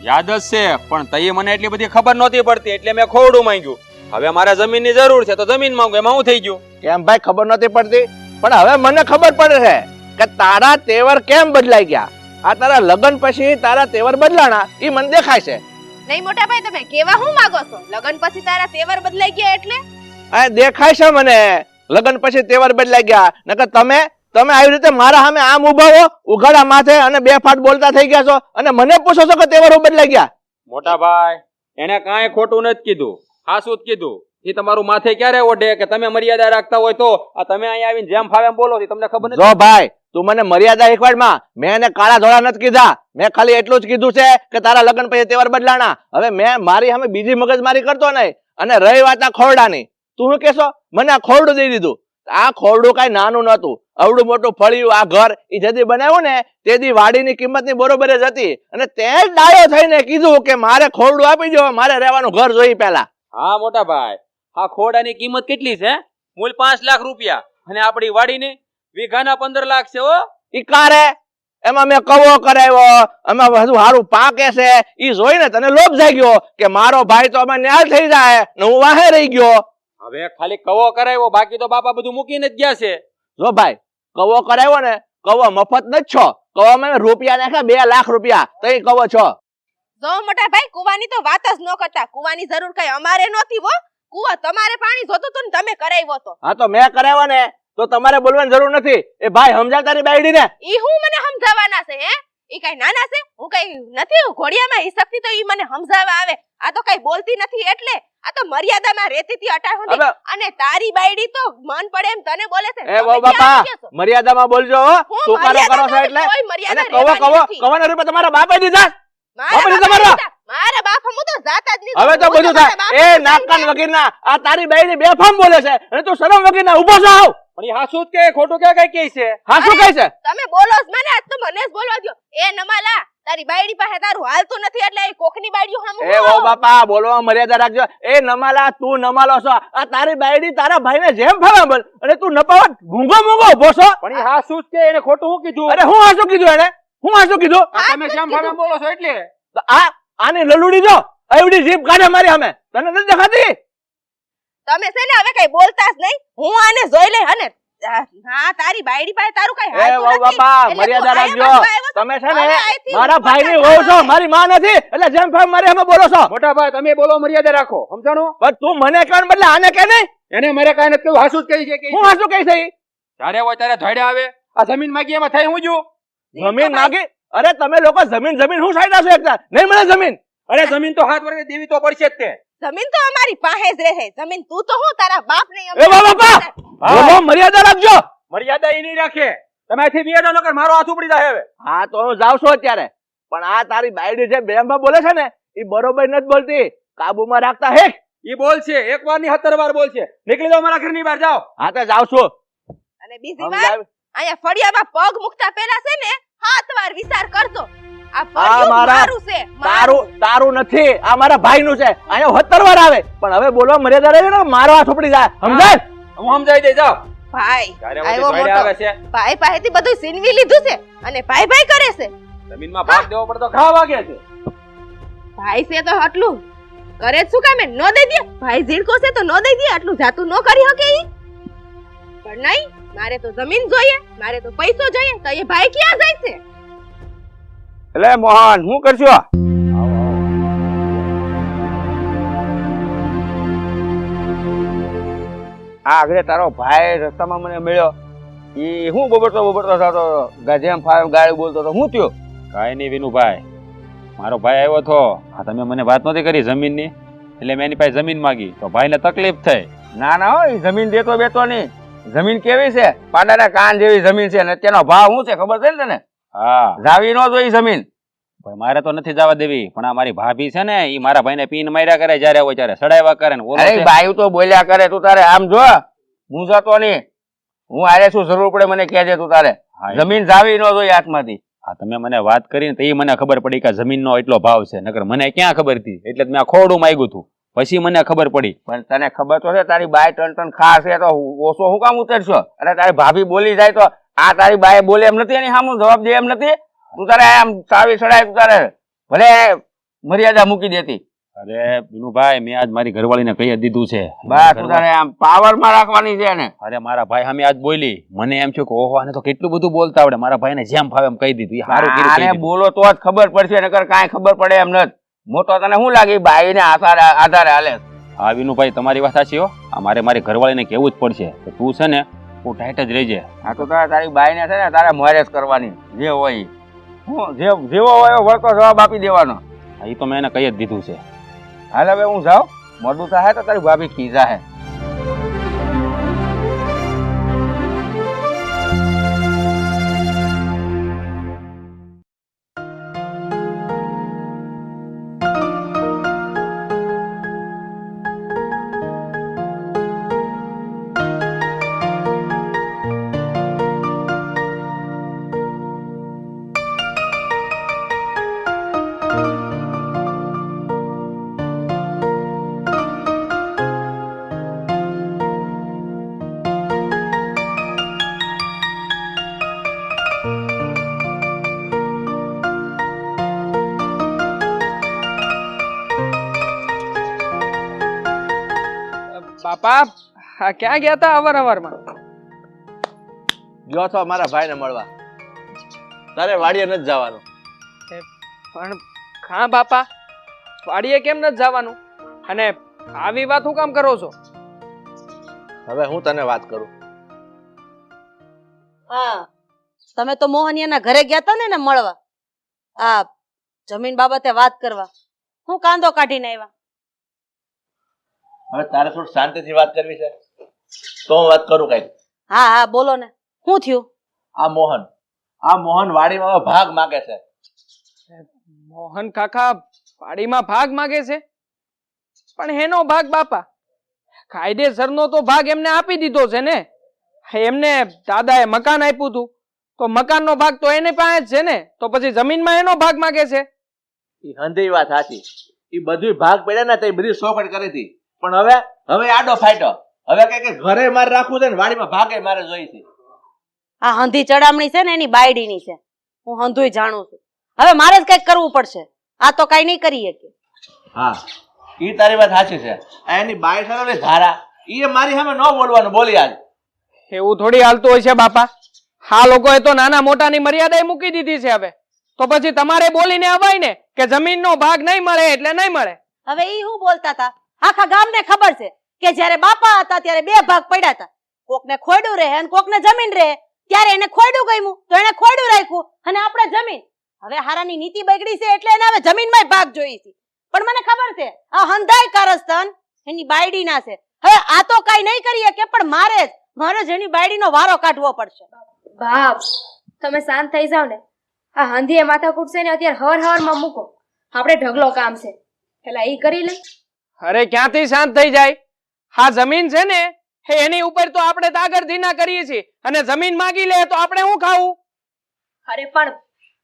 યાદ જ છે, પણ તઈએ મને એટલી બધી ખબર નહોતી પડતી એટલે મેં ખોરડું માંગ્યું. હવે મારે જમીનની જરૂર છે તો જમીન માંગુ, એમાં હું થઈ ગયું? કેમ ભાઈ ખબર નહોતી પડતી? પણ હવે મને ખબર પડે છે કે તારા તેવર કેમ બદલાઈ ગયા. આ તારા લગ્ન પછી તારા તેવર બદલાણા ઈ મને દેખાય છે. નહીં મોટા ભાઈ, તમે કેવા હું માંગો છો? લગન પછી તારા તેવર બદલાઈ ગયા એટલે? આ દેખાય છે મને લગ્ન પછી તેવર બદલાઈ ગયા. નકર તમે આવી રીતે મારા સામે આમ ઉભા હો, ઉઘાડા માથે અને 2 ફાટ બોલતા થઈ ગયા છો અને મને પૂછો છો કે તેવર બદલાઈ ગયા? મોટા ભાઈ, એને કાંઈ ખોટું નથી કીધું, હાસું જ કીધું. એ તમારું માથે ક્યારે ઓઢે કે તમે મર્યાદા રાખતા હોય તો? આ તમે અહીંયા આવીને જેમ ફાવે એમ બોલો છો, તમને ખબર નથી? જો ભાઈ, તું મને મર્યાદા શીખવાડમાં. મેં એને કાળા ધોળા નથી કીધા, મેં ખાલી એટલું જ કીધું છે કે તારા લગ્ન પછી તેવર બદલાણા. હવે મેં મારી સામે બીજી મગજમારી કરતો નહીં. અને રહી વાત આ ખોરડાની, તું શું કહેશો? મને આ ખોરડું દઈ દીધું. આ ખોરડું કઈ નાનું નતું, અવડું મોટું ફળિયું. આ ઘર ઈ જેદી બનાવ્યું ને તેદી વાડીની કિંમતની બરોબર જ હતી. અને તે જ ડાયો થઈને કીધું કે મારે ખોરડું આપી દો, મારે રહેવાનું ઘર જોઈ પહેલા. હા મોટા ભાઈ, આ ખોડાની કિંમત કેટલી છે? મૂળ 5 લાખ રૂપિયા, અને આપણી વાડીની વીઘાના 15 લાખ છે. હો ઈ કારે એમાં મેં કવો કરાવ્યો, એમાં બધું સારું પાકે છે. ઈ જોઈને તને લોભ જાગ્યો કે મારો ભાઈ તો આમાં ન્યાલ થઈ જાય ને હું વાહે રહી ગયો. હવે ખાલી કવો કરાવ્યો, બાકી તો બાપા બધું મૂકીને જ ગયા છે. જો ભાઈ, કવો કરાવ્યો ને, કવો મફત ન છો. કવામાં મેં રૂપિયા નાખ્યા 2 લાખ રૂપિયા, તઈ કવો છો. જો મોટા ભાઈ, કુવાની તો વાત જ ન કરતા. કુવાની જરૂર કઈ અમારે નહોતી હો. કુવા તમારે પાણી જોતું હતું ને તમે કરાવ્યો તો. હા તો મેં કરાવ્યો ને તો તમારે બોલવાની જરૂર નથી. એ ભાઈ સમજાવ તારી બાયડી ને. ઈ હું મને સમજાવવાના છે? હે, ઈ કઈ નાના છે? હું કઈ નથી ઘોડિયામાં હિસકતી તો ઈ મને સમજાવવા આવે. આ તો કઈ બોલતી નથી એટલે. આ તો મર્યાદામાં રહેતી હતી અટાણ સુધી. અને તારી બાયડી તો મન પડે એમ તને બોલે છે. એ વો બાપા, મર્યાદામાં બોલજો હો. તું કારો કરો છો એટલે. અને કવાના રૂપિયા તમારા બાપે દીધા? મારા બાપ હું તો જાતા જ નહીં. હવે તો બધું થાય. એ નાકકાન વગીરના આ તારી બાયડી બેફામ બોલે છે અને તું શરમ વગીરના ઊભો છો. આવ. પણ ઈ હાસું જ કે ખોટું કે કઈ કહે છે? હાસું કહે છે? તમે બોલો જ મને, આજ તો મને જ બોલવા દો. એ નમાલા, તારી બાયડી પાસે તારું હાલતું નથી એટલે એ કોકની બાયડીઓ સામે. એ ઓ બાપા, બોલવામાં મર્યાદા રાખજો. એ નમાલા, તું નમાલો છો. આ તારી બાયડી તારા ભાઈને જેમ ફાવે બોલ અને તું નપાવત ભૂંગો મૂંગો ઊભો છો. પણ ઈ હાસું જ કે એને ખોટું શું કીધું? અરે હું હાસું કીધું એને? હું હાસું કીધું? તમે જેમ ફાવે એમ બોલો છો એટલે. આની લલુડી જો એવડી જીભ કાઢે મારી સામે, તને નથી દેખાતી? તમે છે ને હવે કઈ બોલતા જ નહીં. હું આને જોઈ લઈ. અને હા, તારી બાયડી પાસે તારું કઈ હાલતું નથી. બાપા, મર્યાદા રાખજો. તમે છે ને મારા ભાઈની વહુ છો, મારી માં નથી. એટલે જેમ ફાવે મારી સામે બોલો છો. મોટા ભાઈ, તમે બોલો, મર્યાદા રાખો, સમજાણું? પણ તું મને કહેવાને બદલે આને કે નહીં? એને મારે કાંઈ નથી કહ્યું, હાસું જ કહી છે કે હું હાસું કહી છે? જ્યારે હોય ત્યારે ધડે આવે આ જમીન માંગી એમાં થઈ હું જો જમીન માગી? અરે તમે લોકો જમીન શું સાઈડા છો એકલા? નહીં મળે જમીન. અરે જમીન તો હાથ વડે દેવી તો પડશે જ તે. જમીન તો અમારી પાસે જ રહે. જમીન તું તો હું તારા બાપ ને એ બાપા! બોલો, મર્યાદા રાખજો. મર્યાદા એ નહીં રાખે. તમે અહીંથી વિયેડો નકર મારો હાથ ઉપડી જાય હવે. હા તો હું જાઉં છું અત્યારે, પણ આ તારી બાયડી જે બેમમાં બોલે છે ને એ બરોબર નથી બોલતી. કાબુમાં રાખતા હે. ઈ બોલશે, એક વાર ની 17 વાર બોલશે. નીકળી જાઓ મારા ઘરની બહાર, જાઓ. હા તો જાઉં છું. અને બીજી વાર અહીંયા ફળિયામાં પગ મૂકતા પહેલા છે ને 7 વાર વિચાર કરજો. આ ફળિયું મારું છે. તારું નથી, આ મારા ભાઈનું છે. અહીંયા 17 વાર આવે પણ હવે બોલવા મર્યાદા રહે ને, મારો હાથ ઉપડી જાય. સમજાય? હું સમજાવી દઈ, જાઓ. ભાઈ ત્યારે આવ્યો વચ્ચે મોટો. આવે છે. ભાઈ પાસેથી બધું છીનવી લીધું છે અને ભાઈ ભાઈ કરે છે. જમીનમાં ભાગ દેવો પડતો ખાવા વાગે છે. ભાઈ છે તો આટલું કરે જ શું કામે ન દઈ દે? ભાઈ ઝીણકો છે તો ન દઈ દે? આટલું જાતું ન કરી શકે ઈ? પણ નહીં, મારે તો જમીન જોઈએ, મારે તો પૈસો જોઈએ. તો એ ભાઈ ક્યાં જાય છે? એટલે મોહન શું કરશો? આ આગળ તારો ભાઈ રસ્તામાં મને મળ્યો. ઈ હું બોબડતો થતો જેમ ફાવે ગાડી બોલતો તો હું થયો? કાંઈ નહીં વિનુભાઈ, મારો ભાઈ આવ્યો હતો. હા, તમે મને વાત નહોતી કરી જમીનની, એટલે મેં એની પાસે જમીન માંગી તો ભાઈને તકલીફ થઈ. ના ના હો, ઈ જમીન દેતો બેતો નહીં. જમીન કેવી છે? પાડાના કાન જેવી જમીન છે ને તેનો ભાવ શું છે ખબર છે ને તને? હા જાવી નો જોઈ જમીન. ભાઈ, મારે તો નથી જવા દેવી, પણ આ મારી ભાભી છે ને, ઈ મારા ભાઈને પીન માર્યા કરે જ્યારે હોય ત્યારે, સડાવ્યા કરે ને. ઓલો અરે છે- બાયું તો બોલ્યા કરે, તું તારે આમ જો મૂંઝાતો નહીં. હું આરે શું જરૂર પડે મને કહેજે તું તારે. હા, જમીન જાવી નો જોઈ હાથમાંથી. હા, તમે મને વાત કરીને તો ઈ મને ખબર પડી કે જમીનનો એટલો ભાવ છે, નકર મને ક્યાં ખબર હતી. એટલે જ મેં આ ખોરડું માંગ્યું હતું, પછી મને ખબર પડી. પણ તને ખબર તો છે તારી બાય ટન ખાસ છે તો ઓછો શું કામ ઉતરશો? અને તારી ભાભી બોલી જાય તો આ તારી બાય બોલે એમ નથી, એની સામું જવાબ દે એમ નથી. તું તારે આમ સાવી સડાય, તું તારે ભલે મર્યાદા મૂકી દેતી. અરે વિનુભાઈ, મેં આજ મારી ઘરવાળીને કહી જ દીધું છે. બસ તું તારે આમ પાવર માં રાખવાની છે ને. અરે મારા ભાઈ સામે આજ બોલી, મને એમ થયું કે ઓહો, આને તો કેટલું બધું બોલતા આવડે. મારા ભાઈને જેમ ફાવે એમ કહી દીધું. ઈ હારું કર્યું, કહી આને દીધું. બોલો તો જ ખબર પડશે, નકર કાંઈ ખબર પડે એમ નથી. મોટો તને શું લાગે બાઈ ને આધારે હાલે? હા વિનુભાઈ, તમારી વાત સાચી હો. આ મારી ઘરવાળીને કહેવું જ પડશે કે તું છે ને, તું ટાઈટ જ રહેજે. આ તો તારી બાઈ ને છે ને તારે મોરેજ કરવાની જે હોય ઈ. હું જેવો હોય એવો વળતો જવાબ આપી દેવાનો. હા, ઈ તો મેં એને કહી જ દીધું છે. હાલ હવે હું જાઉં, મોડું થાય તો તારી ભાભી ખીજા હે. બાપા, આ ક્યાં ગયા હતા અવારનવારમાં? ગયો છો મારા ભાઈને મળવા. તારે વાડીએ નથી જવાનું. પણ હા બાપા, વાડીએ કેમ નથી જવાનું? અને આવી વાત હું કામ કરો છો? હવે હું તને વાત કરું. હા, તમે તો મોહનિયાના ઘરે ગયા હતા ને મળવા, આ જમીન બાબતે વાત કરવા. હું કાંદો કાઢીને આવ્યા. હવે તારે થોડું શાંતિથી વાત કરવી છે તો હું વાત કરું કઈક. હા હા, બોલો ને, શું થયું? આ મોહન વાડીમાં હવે ભાગ માંગે છે. મોહન કાકા વાડીમાં ભાગ માગે છે? પણ એનો ભાગ બાપા, કાયદેસરનો તો ભાગ એમને આપી દીધો છે ને. એમને દાદાએ મકાન આપ્યું હતું તો મકાનનો ભાગ તો એની પાસે જ છે ને, તો પછી જમીનમાં એનો ભાગ માગે છે? ઈ હંધી વાત સાચી. ઈ બધું ભાગ પડ્યા ને તે બધી સોપડ કરી હતી, પણ હવે આડો ફાટ્યો. હવે કે ઘરે મારે રાખવું છે ને વાડીમાં ભાગે મારે જોઈ છે. આ હંધી ચડામણી છે ને એની બાયડીની છે, હું હંધુય જાણું છું. હવે મારે જ કઈક કરવું પડશે, આ તો કઈ નહીં કરી શકે. હા, ઈ તારી વાત સાચી છે. આ એની બાઈ છે ને ધારા, ઈ મારી સામે ન બોલવાનું બોલી આજ. એવું થોડી હાલતું હોય છે બાપા. આ લોકોએ તો નાના મોટાની મર્યાદા મૂકી દીધી છે. હવે તો પછી તમારે બોલીને અવાય ને કે જમીનનો ભાગ નહીં મળે એટલે નહીં મળે. હવે ઈ હું બોલતા હતા, આખા ગામને ખબર છે કે જ્યારે બાપા હતા ત્યારે બે ભાગ પડ્યા હતા. કોકને ખોયડું રહે અને કોકને જમીન રહે. ત્યારે એને ખોયડું ગમ્યું તો એને ખોયડું રાખ્યું અને આપણે જમીન. હવે હારાની નીતિ બગડી છે એટલે એને હવે જમીનમાંય ભાગ જોઈ છે. પણ મને ખબર છે આ હંધાય કારસ્તાન એની બાયડીના છે. હવે આ તો કાઈ નહીં કરીએ કે પણ મારે જ એની બાયડીનો વારો કાઢવો પડશે. બાપ તમે શાંત થઈ જાવ ને. આ હંધીએ માથા કૂટશે ને અત્યારે હવારમાં મૂકો. આપણે ઢગલો કામ છે પેલા ઈ કરી લે. અરે ક્યાંથી શાંત થઈ જાય? હા જમીન છે ને એની ઉપર તો આપણે તાગર ધીના કરીએ છીએ અને જમીન માંગી લે તો આપણે શું ખાવું? અરે પણ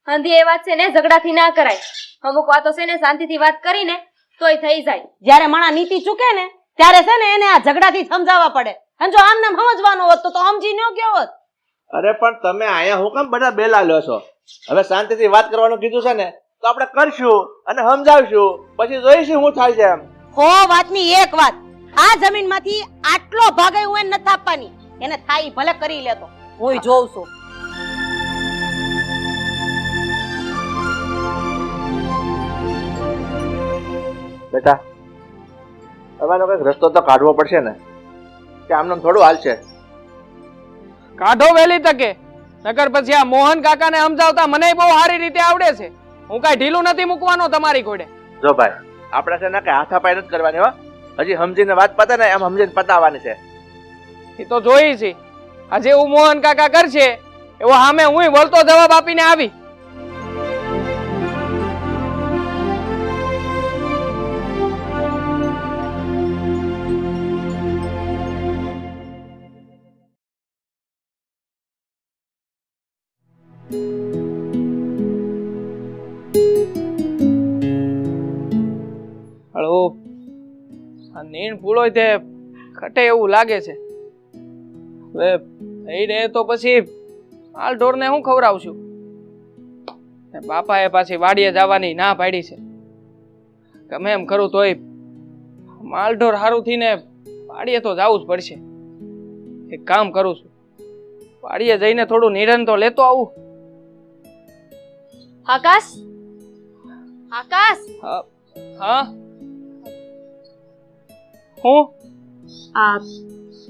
હંધી એ વાત છે ને ઝઘડાથી ના કરાય. અમુક વાતો છે ને શાંતિથી વાત કરીને તોય થઈ જાય. જ્યારે માણા નીતિ ચૂકે ને ત્યારે છે ને એને આ ઝઘડાથી સમજાવવા પડે. અને જો આમ નામ સમજવાનો હોત તો સમજી ન ગયો હોત. અરે પણ તમે અહીંયા હું કામ બધા બેલા લ્યો છો? હવે શાંતિથી વાત કરવાનું કીધું છે ને તો આપણે કરશું અને સમજાવશું, પછી જોઈશું શું થાય છે એમ. હો વાતની એક વાત, આ જમીનમાંથી આટલો ભાગ હું એને નથી આપવાની. એને થાય ઈ ભલે કરી લેતો, હું જોઉં છું. બેટા હવે એનો કંઈક રસ્તો તો કાઢવો પડશે ને, કે આમને થોડું હાલશે. કાઢો વહેલી તકે, નકર પછી આ મોહન કાકાને સમજાવતા મને બહુ સારી રીતે આવડે છે. હું કાંઈ ઢીલું નથી મૂકવાનો તમારી ઘોડે. જો ભાઈ આપણે છે ને કઈ હાથાપાઈ નથી કરવાની હો. હજી સમજીને વાત પતે ને એમ સમજીને પતાવવાની છે. એ તો જોઈ છે. આજે એવું મોહન કાકા કરશે એવો સામે હું વળતો જવાબ આપીને આવી. હળો આ નીણ ફૂલો તે ખટે એવું લાગે છે. હવે થઈ રહે તો પછી માલ ઢોરને હું ખવડાવશું? બાપાએ પાછી વાડીએ જવાની ના પાડી છે. ગમે એમ કરું તોય માલ ઢોર હારું થઈને વાડીએ તો જવું જ પડશે. એક કામ કરું છું, વાડીએ જઈને થોડું નિરન તો લેતો આવું. આકાશ આકાશ હા હું આ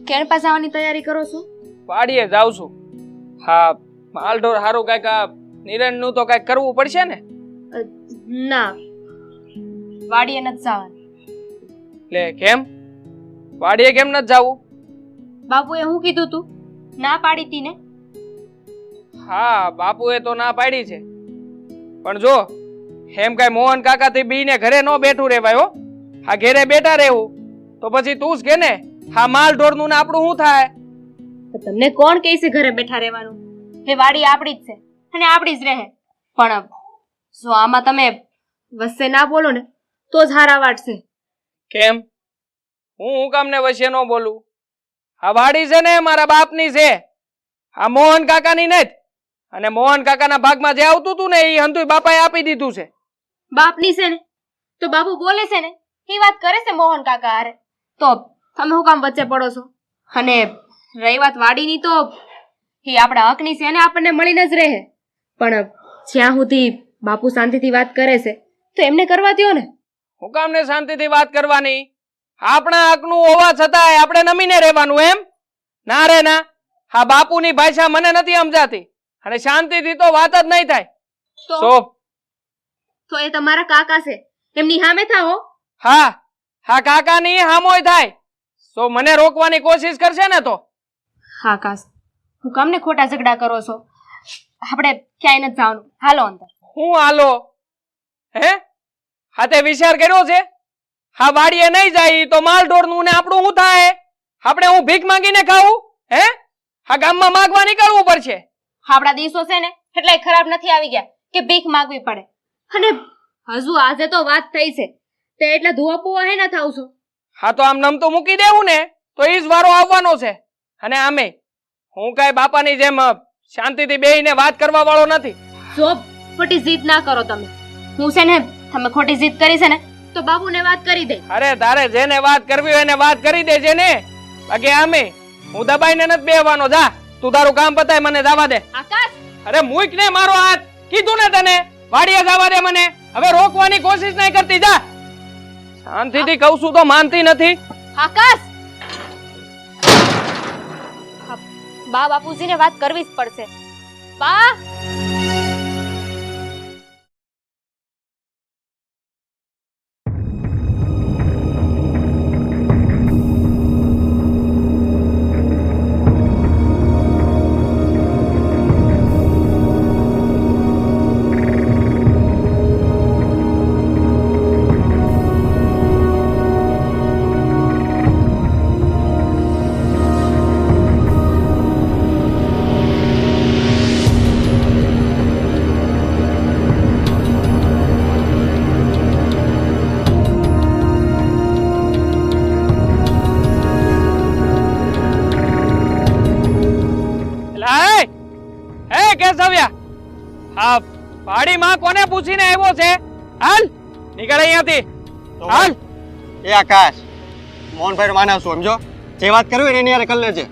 કેણ પાસે આવવાની તૈયારી કરો છો? વાડીએ જાઉં છું. હા માલ ઢોર હારું કઈક આ નિરન નું તો કઈક કરવું પડશે ને. ના વાડીએ નથી જવાનું. લે કેમ? વાડીએ કેમ નથી જાવું? બાપુએ હું કીધું તું? ના પાડી તી ને? હા બાપુએ તો ના પાડી છે, પણ જો એમ કઈ મોહન કાકા થી બીને ઘરે ન બેઠું રેવાય હો. આ ઘરે બેઠા રહેવું તો પછી તું જ કે ને હા માલ ઢોર નું ને આપણું શું થાય? તો તમને કોણ કહે છે ઘરે બેઠા રહેવાનું? એ વાડી આપણી જ છે અને આપણી જ રહે. પણ જો આમાં તમે વચ્ચે ના બોલો ને તો જ હારા વાટશે. કેમ? હું કામ ને વચ્ચે ન બોલું? આ વાડી છે ને મારા બાપની છે, આ મોહન કાકાની નથી. અને મોહન કાકાના ભાગમાં જે આવતું હતું ને એ હંતુય બાપાએ આપી દીધું છે. બાપની છે ને તો બાપુ બોલે છે ને એ વાત કરે છે મોહન કાકા હારે, તો તમે હું કામ વચ્ચે પડો છો? અને રહી વાત વાડીની તો એ આપણા હકની છે અને આપણને મળીને જ રહે. પણ જ્યાં સુધી બાપુ શાંતિથી વાત કરે છે તો એમને કરવા દ્યો ને. હું કામ ને શાંતિથી વાત કરવાની? આપણા હકનું હોવા છતાંય આપણે નમીને રહેવાનું એમ? ના રે ના, હા બાપુની ભાષા મને નથી સમજાતી અને શાંતિથી તો વાત જ નહીં થાય. તો એ તમારા કાકા છે, એમની સામે થાઓ. હા હા કાકાની હામોય થાય. તો મને રોકવાની કોશિશ કરશે ને તો? હા કાશ હું કામને ખોટા ઝઘડા કરો છો? આપણે ક્યાંય નથી જવાનું, હાલો અંદર. હું હાલો? હે હા તે વિચાર કર્યો છે? હા વાડીએ નહીં જાય તો માલ ઢોર નું ને આપણું શું થાય? આપણે હું ભીખ માંગીને ખાવું? હે હા ગામમાં માંગવા નીકળવું પડશે. આપણા દિવસો છે ને એટલાય ખરાબ નથી આવી ગયા કે ભીખ માંગવી પડે. અને હજુ આજે તો વાત થઈ છે તે એટલે ધુઆ પુઆ હે ના થાવ છો. હા તો આમ નમતું મૂકી દેવું ને તો ઈ જ વારો આવવાનો છે. અને આમે હું કઈ બાપાની જેમ શાંતિથી બેહીને વાત કરવા વાળો નથી. જો ખોટી જીદ ના કરો તમે. હું છે ને તમે ખોટી જીદ કરી છે ને તો બાબુને વાત કરી દે. અરે તારે જેને વાત કરવી હોય એને વાત કરી દેજે ને. બાકી આમે હું દબાઈને નથી બેહવાનો. જા તું તારું કામ પતાય, મને જવા દે. આકાશ અરે મૂક ને મારો હાથ, કીધું ને તને વાડીએ જવા દે મને. હવે રોકવાની કોશિશ નહીં કરતી. જા શાંતિથી કહું છું તો માનતી નથી. આકાશ બા બાપુજીને વાત કરવી જ પડશે. બા કેશવ્યા, આ વાડીમાં કોને પૂછીને આવ્યો છે? હાલ નીકળ અહીંયાથી, હાલ. એ આકાશ, મોહનભાઈ માના છું, સમજો? જે વાત કરવી હોય ને એની હારે કરી લેજે.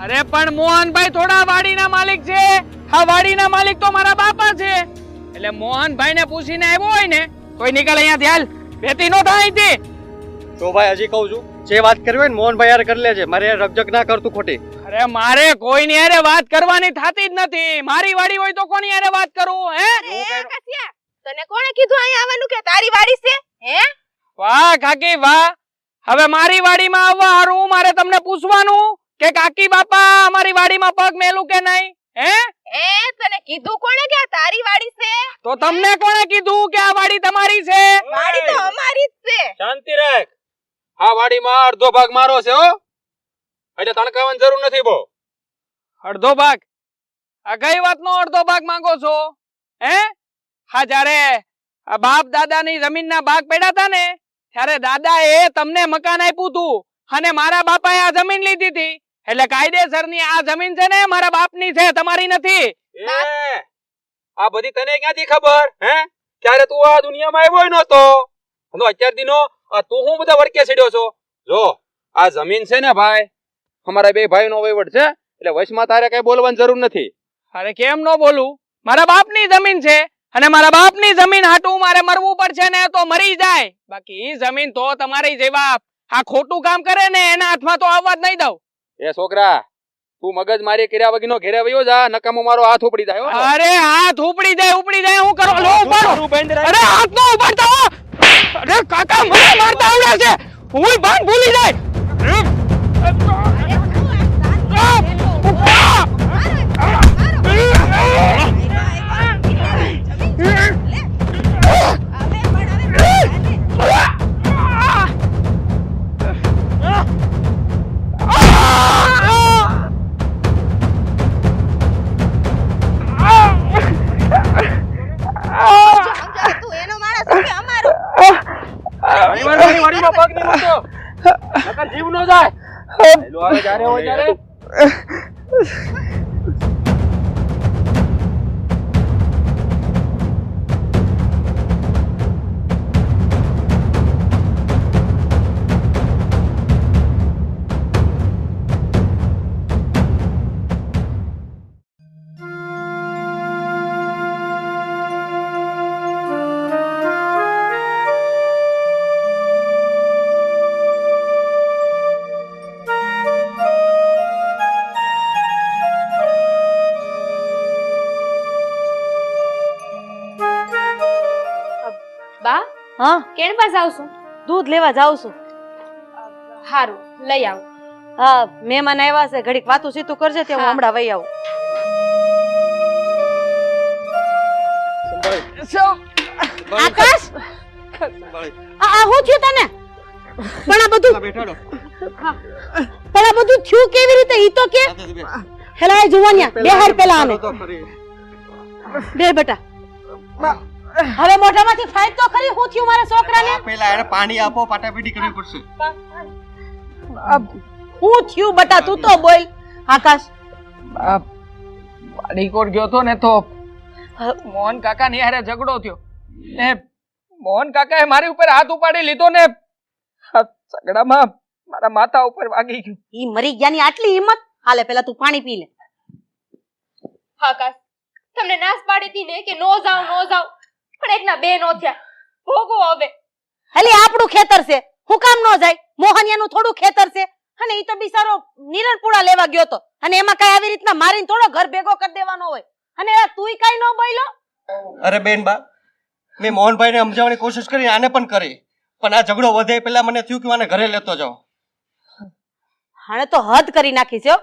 અરે પણ મોહનભાઈ થોડા વાડીના માલિક છે. આ વાડીના માલિક તો મારા બાપા છે. એટલે મોહનભાઈને પૂછીને આવ્યો હોય ને તોય નીકળ અહીંયાથી, હાલ. બેટી નો થાય અહીંથી. જો ભાઈ હજી કહું છું, જે વાત કરવી હોય ને મોહનભાઈ હારે કરી લેજે. મારે રકજક ના કરતું ખોટી. અરે મારે કોઈની હારે વાત કરવાની થાતી જ નથી. મારી વાડી હોય તો કોની હારે વાત કરું? હે આકાશિયા, તને કોણે કીધું અહીંયા આવવાનું કે તારી વાડી છે? હે? વાહ કાકી વાહ. હવે મારી વાડીમાં આવવા હારું મારે તમને પૂછવાનું કે કાકી બાપા અમારી વાડીમાં પગ મેલું કે નહીં? હે તને કીધું કોણે કે આ તારી વાડી છે? તો તમને કોણે કીધું કે આ વાડી તમારી છે? વાડી તો અમારી જ છે. શાંતિ રાખ. આ વાડીમાં અડધો ભાગ મારો છે હો, એટલે તણકાવાની જરૂર નથી બહુ. અડધો ભાગ? આ કઈ વાતનો અડધો ભાગ માંગો છો? હે હા, જ્યારે આ બાપ દાદાની જમીનના ભાગ પડ્યા હતા ને ત્યારે દાદાએ તમને મકાન આપ્યું હતું અને મારા બાપાએ આ જમીન લીધી હતી. એટલે કાયદેસરની આ જમીન છે ને મારા બાપની છે, તમારી નથી. આ બધી તને ક્યાંથી ખબર? હે ત્યારે તું આ દુનિયામાં આવ્યો નતો. અત્યાર દીનો તું હું બધા વળકે ચડ્યો છો? જો આ જમીન છે ને ભાઈ, અમારા બે ભાઈનો વહીવટ છે, એટલે વચમાં તારે કઈ બોલવાની જરૂર નથી. અરે કેમ ન બોલું? મારા બાપની જમીન છે અને મારા બાપની જમીન હાટું મારે મરવું પડશે ને તો મરી જાય. બાકી ઈ જમીન તો તમારી જેવા આ ખોટું કામ કરે ને એના હાથમાં તો આવવા જ નહીં દઉં. એ છોકરા, તું મગજ મારી કર્યા વગરનો ઘેરે વયો જા, નકામો મારો હાથ ઉપડી જાય હો. અરે હાથ ઉપડી જાય હું કરો? લો ઉપાડો. અરે હાથ નો ઉપાડતા હો. અરે કાકા મને મારતા આવડે છે, હું ભાન ભૂલી જાય. તું એનો માણસ કે અમારો? વાડીમાં પગ નહીં મૂકતો, નકર જીવ નો જાય. હેલો, હવે જ્યારે હોય ત્યારે. બા હા, કેણ પાસે આવશું? દૂધ લેવા જાઉં છું. હારું, લઈ આવું. હા, મહેમાન આવ્યા છે, ઘડીક વાતું સીતું કરજે, તે હું હા. હમણાં વહી આવું. આકાશ, આ હું થયું તને? પણ આ બધું બેઠાડો. થયું કેવી રીતે? ઈ તો કે હેલા એ જુવાનિયા બે હાર પેલા આને બે બેટા. હવે મોઢામાંથી ફાઈટ તો ખરી. હું થયું મારા છોકરાને? પેલા એને પાણી આપો, પાટાપીટી કરવી પડશે. હું થયું બટા? તું તો બોલ. આકાશ, વાડીકોટ ગયો તો ને તો મોહન કાકા ની હારે ઝઘડો થયો ને મોહન કાકાએ મારી ઉપર હાથ ઉપાડી લીધો ને આ ઝઘડામાં મારા માથા ઉપર વાગી ગયું. ઈ મરી ગયાની આટલી હિંમત? હાલે પેલા તું પાણી પી લે. આકાશ, તમને નાસ પાડી હતી ને કે નો જાવ, પણ એકના બે નો થયા. ભોગવો હવે. હલી આપણું ખેતર છે, હું કામ નો જાય? મોહનિયાનું થોડું ખેતર છે? અને ઈ તો બિચારો નિરણપુડા લેવા ગયો તો અને એમાં કઈ આવી રીતના મારીને થોડો ઘર ભેગો કરી દેવાનો હોય અને તુંય કઈ ન બોલ્યો. અરે બેન બા, મેં મોહનભાઈને સમજાવવાની કોશિશ કરી, આને પણ કરી, પણ આ ઝઘડો વધે એ પહેલા મને થયું કે આને ઘરે લેતો જાઉં. હાણે તો હદ કરી નાખી છે હો.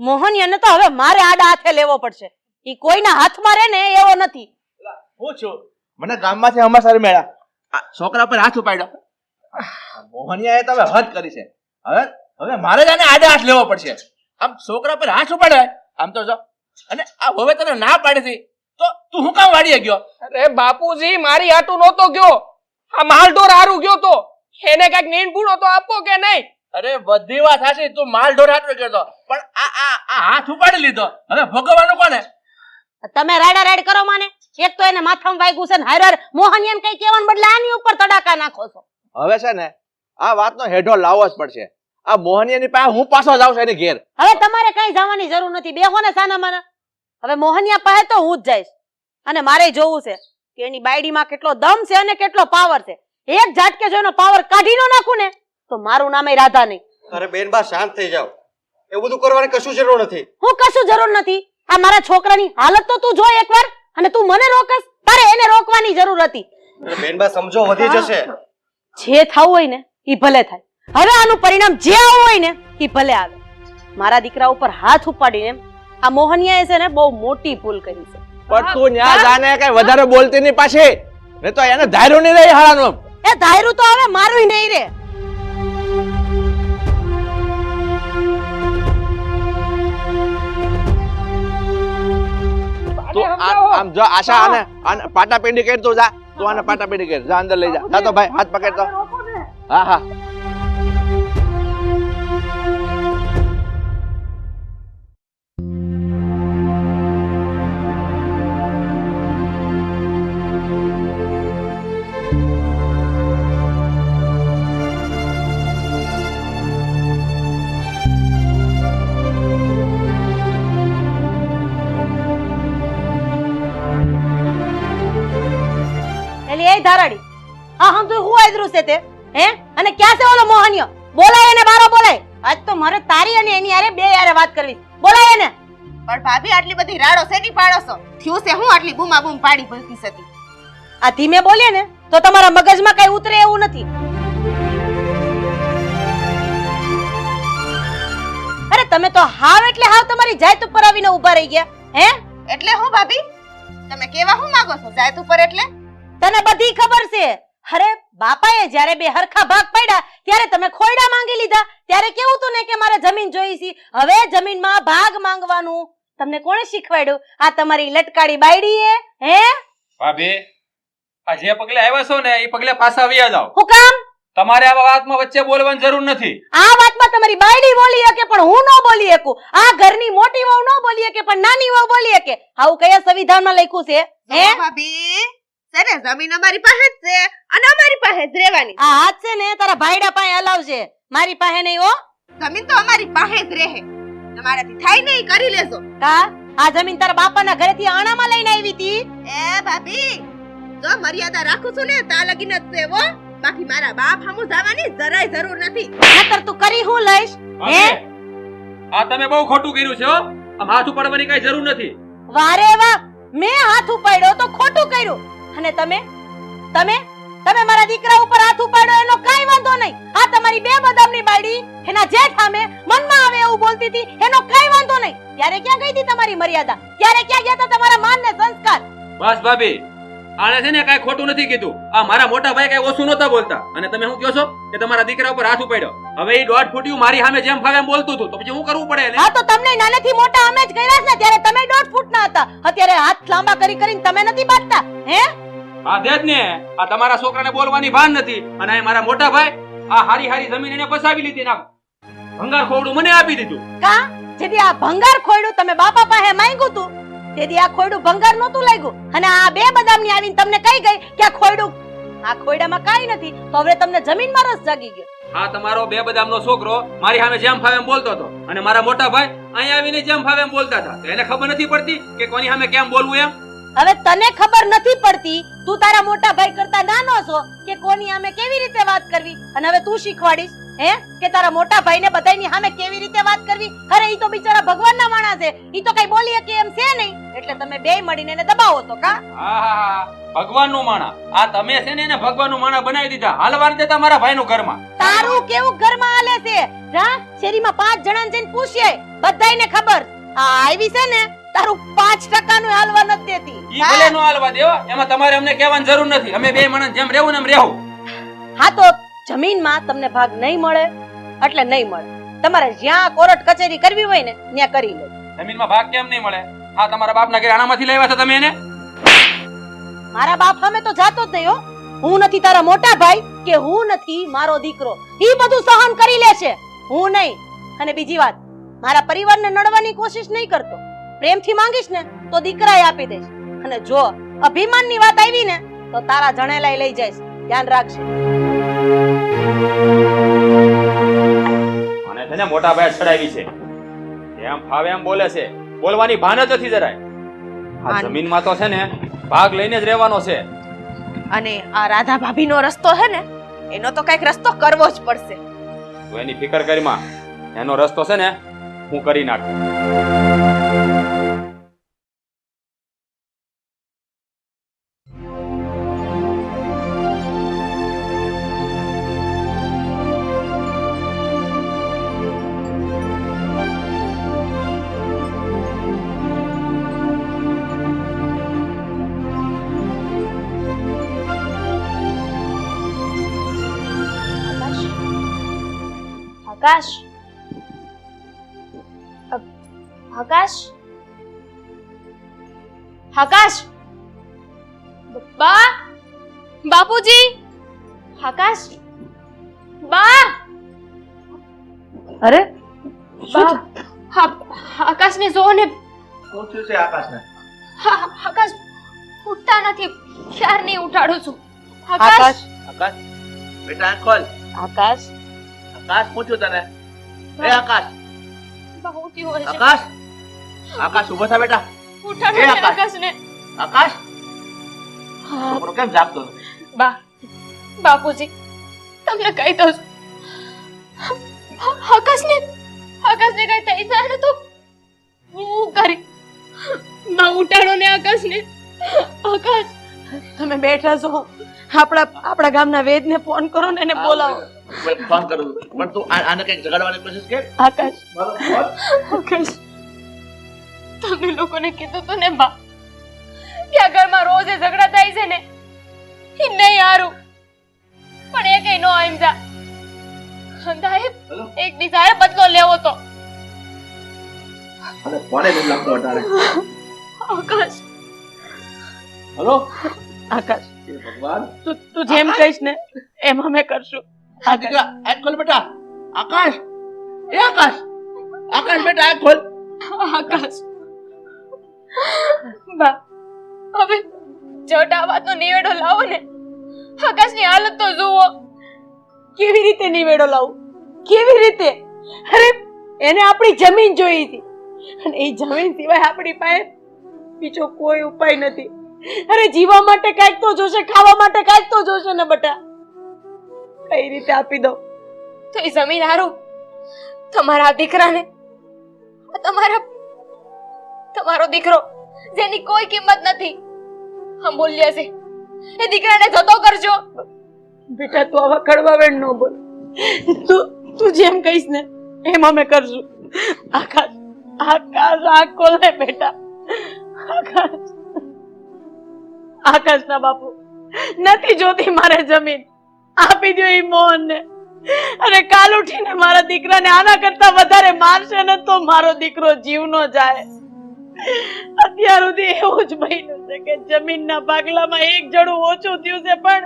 મોહનિયાને તો હવે મારે આડા હાથે લેવો પડશે. ઈ કોઈના હાથમાં રહે ને એવો નથી. હું છું મને ગામમાંથી હમાસર મેળા આ છોકરા પર હાથ ઉપાડ્યો. મોહનિયાએ તો હવે હદ કરી છે. હવે મારે જ આને આડે હાથ લેવો પડશે. આમ છોકરા પર હાથ ઉપાડે આમ તો જો, અને આ હવે તને ના પાડી હતી તો તું હું કામ વાડીએ ગયો? અરે બાપુજી, મારી હાટુ નહોતો ગયો, આ માલઢોર હારું ગયો તો. એને કઈક નીંદપૂણો તો આપો કે નહીં? અરે બધી વાત સાચી, તું માલ ઢોર હાથ કરતો પણ આ હાથ ઉપાડી લીધો. હવે ભોગવવાનું કોને? તમે રાડા રાડ કરો માને. એક તો એને માથામાં વાગ્યું છે ને હારે હારે મોહનિયાને કઈ કહેવાને બદલે આની ઉપર તડાકા નાખો છો. હવે છે ને આ વાતનો હેઢો લાવવો જ પડશે. આ મોહનિયાની પાસે હું પાછો જાઉં છું એની ઘેર. હવે તમારે કઈ જવાની જરૂર નથી. બેહો ને સાના માના. હવે મોહનિયા પાસે તો હું જ જઈશ અને મારે જોવું છે કે એની બાયડીમાં કેટલો દમ છે અને કેટલો પાવર છે. એક ઝાટકે જો એનો પાવર કાઢી ન નાખું ને તો મારું નામ રાધા નહીં. અરે બેન બા, શાંત થઈ જાઓ. એવું બધું કરવાની કશું જરૂર નથી. હું કશું જરૂર નથી. આ મારા છોકરાની હાલત તો તું જો એકવાર, અને તું મને રોકસ. તારે એને રોકવાની જરૂર હતી. અરે બેન બા, સમજો, વધી જશે. જે થવું હોય ને ઈ ભલે થાય. હવે આનું પરિણામ જે આવવું હોય ને ઈ ભલે આવે. મારા દીકરા ઉપર હાથ ઉપાડીને આ મોહનિયાએ છે ને બહુ મોટી ભૂલ કરી છે. પણ તું ન્યા જાને કઈ વધારે બોલતી નહીં પાછી, ને તો એને ધાર્યું નહીં રહી હારાનો. એ ધાયરું તો હવે મારું નહીં રે. તું આમ જો આશા આને પાટા પેંડી કરી તું જા. તું આને પાટા પેંડી કરી જા, અંદર લઈ જા. જા તો ભાઈ હાથ પકડ તો. હા હા એલી એ ધારાડી, હા હમ તું હું આદરું છે તે હે? અને ક્યાં છે ઓલો મોહનિયો? બોલાય એને બારો બોલાય. આજ તો મારે તારી અને એની યારે બે યારે વાત કરવી. બોલાય એને. પણ ભાભી આટલી બધી રાડો શેની પાડો છો? થયું છે હું આટલી બૂમા બૂમ પાડી ભલતી સતી? આ ધીમે બોલીએ ને તો તમારા મગજમાં કઈ ઉતરે એવું નથી. અરે તમે તો હાવ એટલે હાવ તમારી જાત ઉપર આવીને ઊભા રહી ગયા હે? એટલે હું ભાભી, તમે કેવા હું માંગો છો? જાત ઉપર એટલે તને બધી ખબર છે. અરે બાપાએ જ્યારે બે હરખા ભાગ પડ્યા ત્યારે તમે ખોયડા માંગી લીધા. ત્યારે કેવું તું ને કે મારે જમીન જોઈ છે. હવે જમીનમાં ભાગ માંગવાનું તમને કોણે શીખવાડ્યું? આ તમારી લટકાડી બાયડીએ હે? ભાભી, આ જે પગલે આવ્યા છો ને એ પગલે પાછા વ્યા જાઓ. હું કામ? તમારે આ વાતમાં વચ્ચે બોલવાની જરૂર નથી. આ વાતમાં તમારી બાયડી બોલી શકે પણ હું ન બોલી શકું. આ ઘરની મોટી વહુ ન બોલી શકે પણ નાની વહુ બોલી શકે. આવું કયા સંવિધાનમાં લખ્યું છે હે? ભાભી છે ને જમીન અમારી પાસે જ છે અને અમારી પાસે જ રહેવાની. આ હાથ છે ને તારા ભાઈડા પાસે હલાવશે, મારી પાસે નહીં હો. જમીન તો અમારી પાસે જ રહે. તમારાથી થાય ને ઈ કરી લેજો. કા આ જમીન તારા બાપાના ઘરેથી આણામાં લઈને આવી હતી? એ ભાભી, જો મર્યાદા રાખું છું ને તા લગીન જ છે હો. બાકી મારા બાપ હામુ જવાની જરાય જરૂર નથી. નતર તું કરી હું લઈશ હે? આ તમે બહુ ખોટું કર્યું છે હો. આમ હાથ ઉપાડવાની કઈ જરૂર નથી. વારે વાહ, મેં હાથ ઉપાડ્યો તો ખોટું કર્યું. અને તમે તમે તમે મારા દીકરા ઉપર હાથ ઉપાડ્યો એનો કાઈ વાંધો નહીં. આ તમારી બે બદામની બાયડી એના જેઠ સામે મનમાં આવે એવું બોલતી હતી એનો કાઈ વાંધો નહીં. ત્યારે ક્યાં ગઈ હતી તમારી મર્યાદા? ત્યારે ક્યાં ગયા હતા તમારા માન ને સંસ્કાર? બસ ભાભી, આને છે ને કઈ ખોટું નથી કીધું. આ મારા મોટા ભાઈ કઈ ઓછું નહોતા બોલતા અને તમે શું કહો છો કે તમારા દીકરા ઉપર હાથ ઉપાડ્યો. હવે એ દોઢ ફૂટ્યું મારી સામે જેમ ફાવે એમ બોલતું હતું તો પછી શું કરવું પડે એને? હા તો તમને નાનેથી મોટા અમે જ કર્યા છે ને. ત્યારે તમે 1.5 ફૂટના હતા. અત્યારે હાથ લાંબા કરી કરીને તમે નથી બાંધતા હે? હા દે જ ને. આ તમારા છોકરાને બોલવાની ભાન નથી અને આ મારા મોટા ભાઈ આ હારી હારી જમીન એને પસાવી લીધી ના ભંગાર ખોવડું મને આપી દીધું. કા જેથી આ ભંગાર ખોયડું તમે બાપા પાસે માંગ્યું તું તેથી આ ખોયડું ભંગાર નહોતું લાગ્યું. અને આ બે બદામની આવીને તમને કહી ગઈ કે આ ખોયડું, આ ખોયડામાં કાઈ નથી. તો હવે તમને જમીનમાં રસ જાગી ગયો. હા તમારો બે બદામનો છોકરો મારી સામે જેમ ફાવે એમ બોલતો હતો અને મારા મોટા ભાઈ અહીંયા આવીને જેમ ફાવે એમ બોલતા હતા. તો એને ખબર નથી પડતી કે કોની સામે કેમ બોલવું એમ? હવે તને ખબર નથી પડતી, તું તારા મોટા ભાઈ કરતા નાનો છો કે કોની સામે કેવી રીતે વાત કરવી, અને હવે તું શીખવાડીશ હે કે તારા મોટા ભાઈને બધાયની સામે કેવી રીતે વાત કરવી? અરે ઈ તો બિચારા ભગવાનના માણસ છે, ઈ તો કઈ બોલી કે એમ છે નહીં, એટલે તમે બેય મળીને એને દબાવો તો કા? આહાહા, ભગવાનનું માણા. આ તમે છે ને એને ભગવાનનું માણા બનાવી દીધા. હાલવા નથી દેતા મારા ભાઈનું ઘરમાં. તારું કેવું ઘરમાં હાલે છે? જા શેરીમાં 5 જણાને જઈને પૂછીએ, બધાયને ખબર. આ આવી છે ને તારું 5% નું હાલવા નથી દેતી. ઈ ભલે નો હાલવા દેવા, એમાં તમારે અમને કહેવાની જરૂર નથી. અમે બે માણસ જેમ રહેવું ને એમ રહેવું. હા તો જમીનમાં તમને ભાગ નહીં મળે એટલે નહીં મળે. તમારે જ્યાં કોર્ટ કચેરી કરવી હોય ને ત્યાં કરી લો. જમીનમાં ભાગ કેમ નહીં મળે? હા, તમારા બાપના ઘરે આણામાંથી લાવ્યા છો તમે એને? મારા બાપ સામે તો જાતો જ નહીં હો. હું નથી તારા મોટા ભાઈ કે હું નથી મારો દીકરો. ઈ બધું સહન કરી લે છે, હું નહીં. અને બીજી વાત, મારા પરિવારને નડવાની કોશિશ નહીં કરતો. પ્રેમથી માંગીશ ને તો દીકરાએ આપી દઈશ. અને જો અભિમાનની વાત આવી ને તો તારા જણેલાય લઈ જઈશ. ધ્યાન રાખજે. અને છે ને મોટા ભાઈ ચડાવી છે, એમ ફાવે એમ બોલે છે. બોલવાની ભાન જ નથી જરાય. આ જમીનમાં તો છે ને ભાગ લઈને જ રહેવાનો છે. અને આ રાધા ભાભીનો રસ્તો છે ને, એનો તો કઈક રસ્તો કરવો જ પડશે. તો એની ફિકર કરીમાં એનો રસ્તો છે ને હું કરી નાખું. આકાશ, આકાશ, આકાશ, બા, બાપુજી, આકાશ, બા, અરે બા, આકાશને જોવો ને. શું થયું છે આકાશને? આકાશ ઉઠતા નથી, ક્યારની ઉઠાડું છું. આકાશ, આકાશ બેટા આંખ ખોલ. આકાશ, આકાશ પૂછ્યું તને? એ આકાશ, બહુ થયું હોય છે. આકાશ, આકાશ ઉભો થા બેટા. ઉઠાડો એ ને આકાશ. આકાશને. આકાશ છોકરો કેમ જાગતો હતો? બા, બાપુજી, તમને કહી દઉં છું. આકાશને કઈ થઈ જાય ને તો હું કરી. બા, ઉઠાડો ને આકાશને. આકાશ, તમે બેઠા છો, આપણા ગામના વેદને ફોન કરો ને એને બોલાવો. ફોન કરું પણ તું આને કઈક જગાડવાની કોશિશ કર. આકાશ, આકાશ, તમે લોકોને કીધું તું ને બા કે આ ઘરમાં રોજ એ ઝઘડા થાય છે ને, એ નહીં હારું. પણ એ કઈ નો આઈમજા. સાહેબ, એક બીજાએ બદલો લેવો તો. અને કોને કેમ લાગતો અટાણે? આકાશ, હલો આકાશ, હે ભગવાન, તું જેમ કહીશ ને એમ અમે કરશું. આ દીકરા આંખ ખોલ બેટા. આકાશ, એ આકાશ, આકાશ બેટા આંખ ખોલ. આકાશ, બા, હવે જટ આ વાતનો નિવેડો લાવો ને. આકાશની હાલત તો જુઓ. કેવી રીતે નિવેડો લાવું? કેવી રીતે? અરે એને આપણી જમીન જોઈ હતી અને એ જમીન સિવાય આપણી પાસે બીજો કોઈ ઉપાય નથી. અરે જીવવા માટે કાંઈક તો જોશે, ખાવા માટે કાંઈક તો જોશે ને બટા. કઈ રીતે આપી દો? તો એ જમીન હારું તમારા દીકરાને, તમારો દીકરો જેની કોઈ કિંમત નથી, અમૂલ્ય છે, એ દીકરાને જતો કરજો. બેટા તું આવા કડવા વેણ ન બોલ. તું જેમ કહીશ ને એમ અમે કરશું. આકાશ, આકાશ આંખ ખોલ ને બેટા. આકાશ, આકાશના બાપુ નથી જોતી મારે જમીન, આપી દો એ મોહનને. અને કાલ ઉઠીને મારા દીકરાને આના કરતા વધારે મારશે ને તો મારો દીકરો જીવનો જાય. અત્યાર સુધી એવું જ બન્યું છે કે જમીનના ભાગલામાં એક જડું ઓછું થયું છે, પણ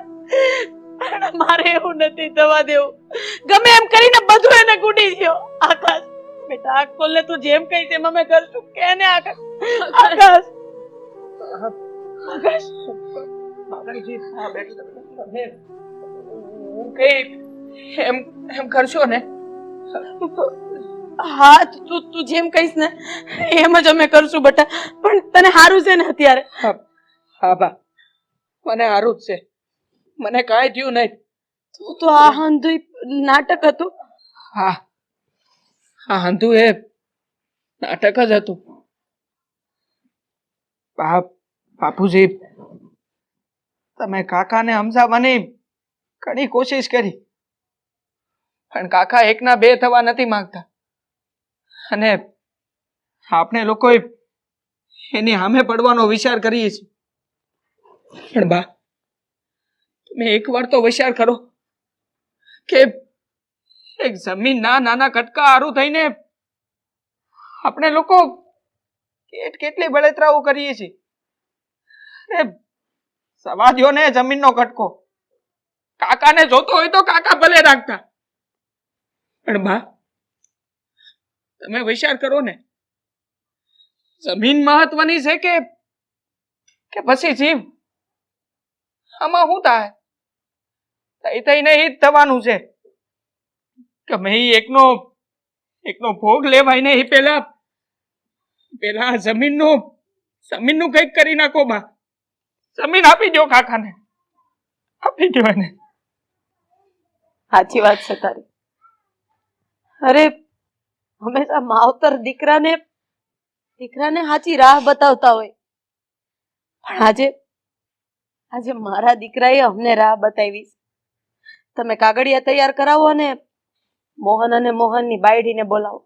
મારે એવું નથી થવા દેવું. ગમે એમ કરીને બધું એને ગુડી ગયો. આકાશ બેટા આંખ ખોલ ને, તું જેમ કહી તેમ અમે કરશું. કે ને આકાશ, આકાશ, આકાશ, હું કઈ એમ કરશો ને? હા તું જેમ કહીશ ને એમ જ અમે કરશું બેટા. પણ તને સારું છે ને અત્યારે? હા બા, મને સારું જ છે, મને કાંઈ થયું નહીં. તું તો આ હંધુય નાટક હતું. હા હા હંધુ એ નાટક જ હતું. બાપુજી, તમે કાકાને સમજાવવાની ઘણી કોશિશ કરી, પણ કાકા એકના બે થવા નથી માંગતા, અને આપણે લોકોએ એની સામે પડવાનો વિચાર કરીએ છીએ. પણ બા, તમે એકવાર તો વિચાર કરો કે એક જમીનના નાના કટકા હારું થઈને આપણે લોકો કેટલી બળતરાઓ કરીએ છીએ. સવા દ્યો ને જમીનનો કટકો, કાકાને જોતો હોય તો કાકા ભલે રાખતા, પણ બા તમે વિચાર કરો ને, જમીન મહત્વની છે કે પછી જીવ? આમાં શું થાય? થઈને ઈ જ થવાનું છે. ગમે ઈ એકનો ભોગ લેવાય ને એ પેલા જમીનનું કંઈક કરી નાખો બા. જમીન આપી દો કાકાને, આપી દો એને. સાચી વાત છે તારી. અરે હંમેશા માવતર દીકરાને સાચી રાહ બતાવતા હોય, પણ આજે મારા દીકરાએ અમને રાહ બતાવી. તમે કાગળિયા તૈયાર કરાવો અને મોહનની બાયડીને બોલાવો,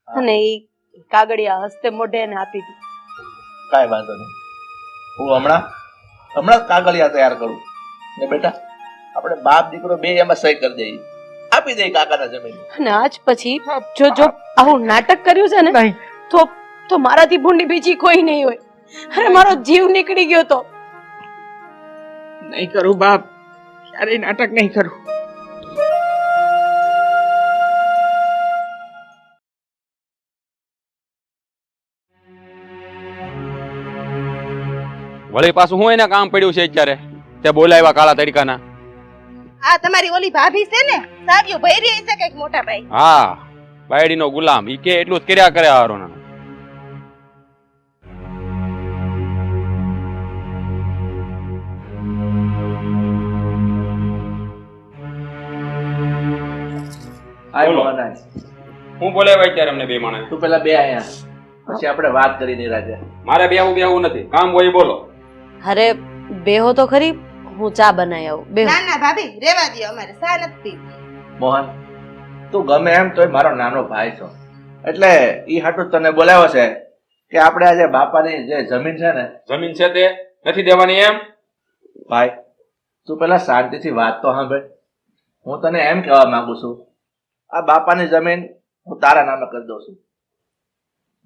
અને એ કાગળિયા હસ્તે મોઢે એને આપી દી. કાંઈ વાંધો નહીં, હું હમણાં જ કાગળિયા તૈયાર કરું ને બેટા આપણે બાપ દીકરો બે એમાં સહી કરી દઈએ, આપી દઈએ કાકાના જમીન. અને આજ પછી જો આવું નાટક કર્યું છે ને, તો મારાથી ભૂંડી બીજી કોઈ નહીં હોય. અરે મારો જીવ નીકળી ગયો તો. નહીં કરું બાપ, ક્યારેય નાટક નહીં કરું. વળી પાછું હું એને કામ પડ્યું છે અત્યારે તે બોલાવ્યા કાળા તડકાના? આ તમારી ઓલી ભાભી છે ને, સાવ્યો ભૈરી છે કઈક મોટા ભાઈ. હા, બાયડીનો ગુલામ. ઈ કે એટલું જ કર્યા કરે હારોના. હું બોલાવ્યા અત્યારે અમને બે માણસ? તું પેલા બે અહીંયા, પછી આપણે વાત કરી દઈએ રાજા. મારે બેહવું નથી, કામ હોય એ બોલો. અરે બેહો તો ખરી, હું ચા બનાવી આવું. બેહો. ના ના ભાભી રેવા દો, અમારે સા નથી પીવી. મોહન, તું ગમે એમ તોય મારો નાનો ભાઈ છો, એટલે ઈ હાટું તને બોલાવ્યો છે કે આપણે આજે બાપાની જે જમીન છે ને, જમીન છે તે નથી દેવાની એમ? ભાઈ તું પેલા શાંતિથી વાત તો સાંભળ. હું તને એમ કહેવા માંગુ છું, આ બાપાની જમીન હું તારા નામે કરી દઉં છું.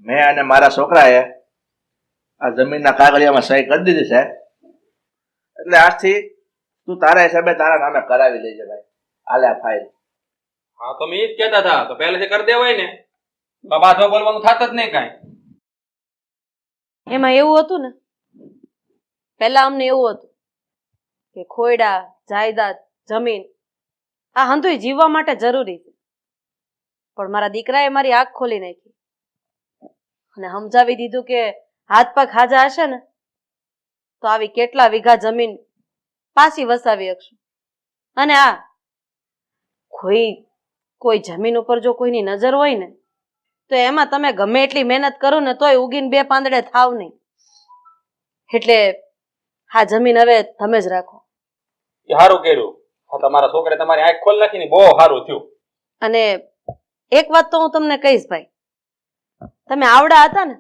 મેં અને મારા છોકરાએ આ જમીનના કાગળિયામાં સહી કરી દીધી છે, એટલે આજથી તું તારા હિસાબે તારા નામે કરાવી લેજે ભાઈ. હાલે આ ફાઇલ. હા તો મેં ઈ જ કહેતા હતા, તો પહેલેથી કરી દેવાય ને, બાધવા બોલવાનું થાત જ નહીં કાંઈ. એમાં એવું હતું ને, પહેલા અમને એવું હતું કે ખોયડા, જાયદાદ, જમીન આ હંધુય જીવવા માટે જરૂરી છે, પણ મારા દીકરાએ મારી આંખ ખોલી નાખી અને સમજાવી દીધું કે હાથ પગ હાજા હશે ને તો આવી કેટલા વીઘા જમીન પાછી વસાવી શકશું. અને કોઈ જમીન ઉપર જો કોઈની નજર હોય ને તો એમાં તમે ગમે એટલી મહેનત કરો ને તોય ઉગીને બે પાંદડે થાવ નહીં. એટલે આ જમીન હવે તમે જ રાખો. એ સારું કર્યું, તમારા છોકરે તમારી આંખ ખોલી નાખી ને, બહુ સારું થયું. અને એક વાત તો હું તમને કહીશ ભાઈ, તમે આવડા હતા ને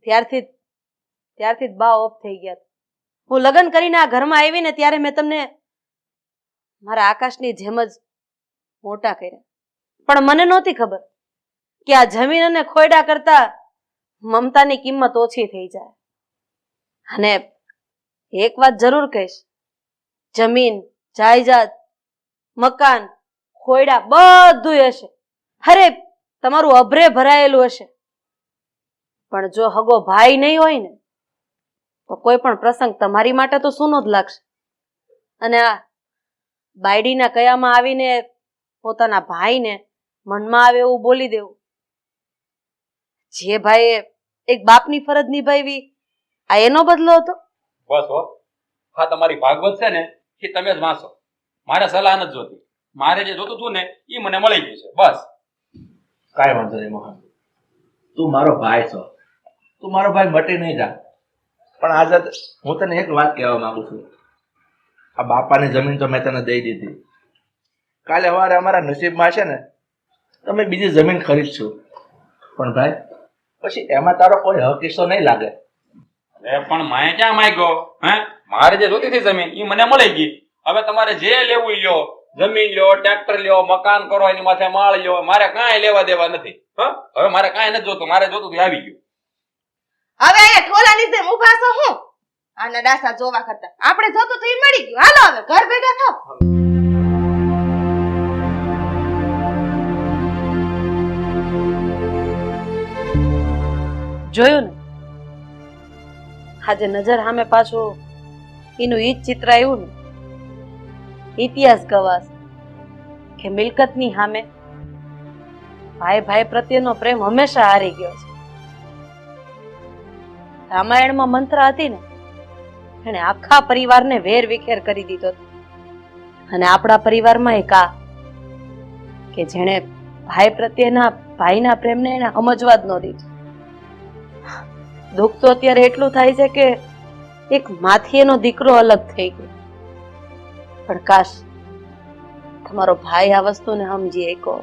ત્યારથી જ બા ઓફ થઈ ગયા. હું લગ્ન કરીને આ ઘરમાં આવી ને ત્યારે મેં તમને મારા આકાશની જેમ જ મોટા કર્યા, પણ મને નહોતી ખબર કે આ જમીન અને ખોયડા કરતા મમતાની કિંમત ઓછી થઈ જાય. અને એક વાત જરૂર કહીશ, જમીન, જાયદાદ, મકાન, ખોયડા બધું હશે, અરે તમારું અભરે ભરાયેલું હશે, પણ જો હગો ભાઈ નહીં હોય ને તો કોઈ પણ પ્રસંગ તમારી માટે તો સૂનો જ લાગશે. અને આ બાયડીના કયામાં આવીને પોતાના ભાઈને મનમાં આવે એવું બોલી દેવું, જે ભાઈએ એક બાપની ફરજ નિભાવી આ એનો બદલો હતો. બસ હો, હા તમારી ભાગવત છે ને એ તમે જ વાંચો, મારે સલાહ નથી જોતી. મારે જે જોતું હતું ને એ મને મળી ગયું છે બસ. કાંઈ વાંધો નહીં મોહન, તું મારો ભાઈ છો, તું મારો ભાઈ મટી નહીં જા. પણ આજે હું તને એક વાત કહેવા માંગુ છું. આ બાપાની જમીન તો મેં તને દઈ દીધી. કાલે સવારે અમારા નસીબમાં છે ને તમે બીજી જમીન ખરીદશું, પણ ભાઈ પછી એમાં તારો કોઈ હક હિસ્સો નહીં લાગે. અરે પણ માએ ક્યાં માંગ્યો? હે, મારે જે જોતી હતી જમીન એ મને મળી ગઈ. હવે તમારે જે લેવું ઈ લ્યો, જમીન લ્યો, ટ્રેક્ટર લ્યો, મકાન કરો, એની માથે માળ લ્યો, મારે કાંઈ લેવા દેવા નથી. હવે મારે કાંઈ નથી જોતું, મારે જોતું હતું એ આવી ગયું. હવે અહીંયા ઠોલાની જેમ ઊભા છો હું આના ડાસા જોવા કરતા આપણે જોતું તો ઈ મળી ગયું. હાલો હવે ઘર ભેગા થાવ. જોયું ને, આજે નજર સામે પાછું એનું ઈ જ ચિત્ર આવ્યું ને. ઇતિહાસ ગવાસ કે મિલકતની સામે ભાઈ ભાઈ પ્રત્યેનો પ્રેમ હંમેશા હારી ગયો છે. રામાયણમાં મંત્ર હતી ને, એને આખા પરિવારને વેર વિખેર કરી દીધો હતો. અને આપણા પરિવારમાં એક આ કે જેણે ભાઈ પ્રત્યેના ભાઈના પ્રેમને એને સમજવા જ ન દીધું. દુઃખ તો અત્યારે એટલું થાય છે કે એક માથી એનો દીકરો અલગ થઈ ગયો. પણ કાશ તમારો ભાઈ આ વસ્તુને સમજી શક્યો.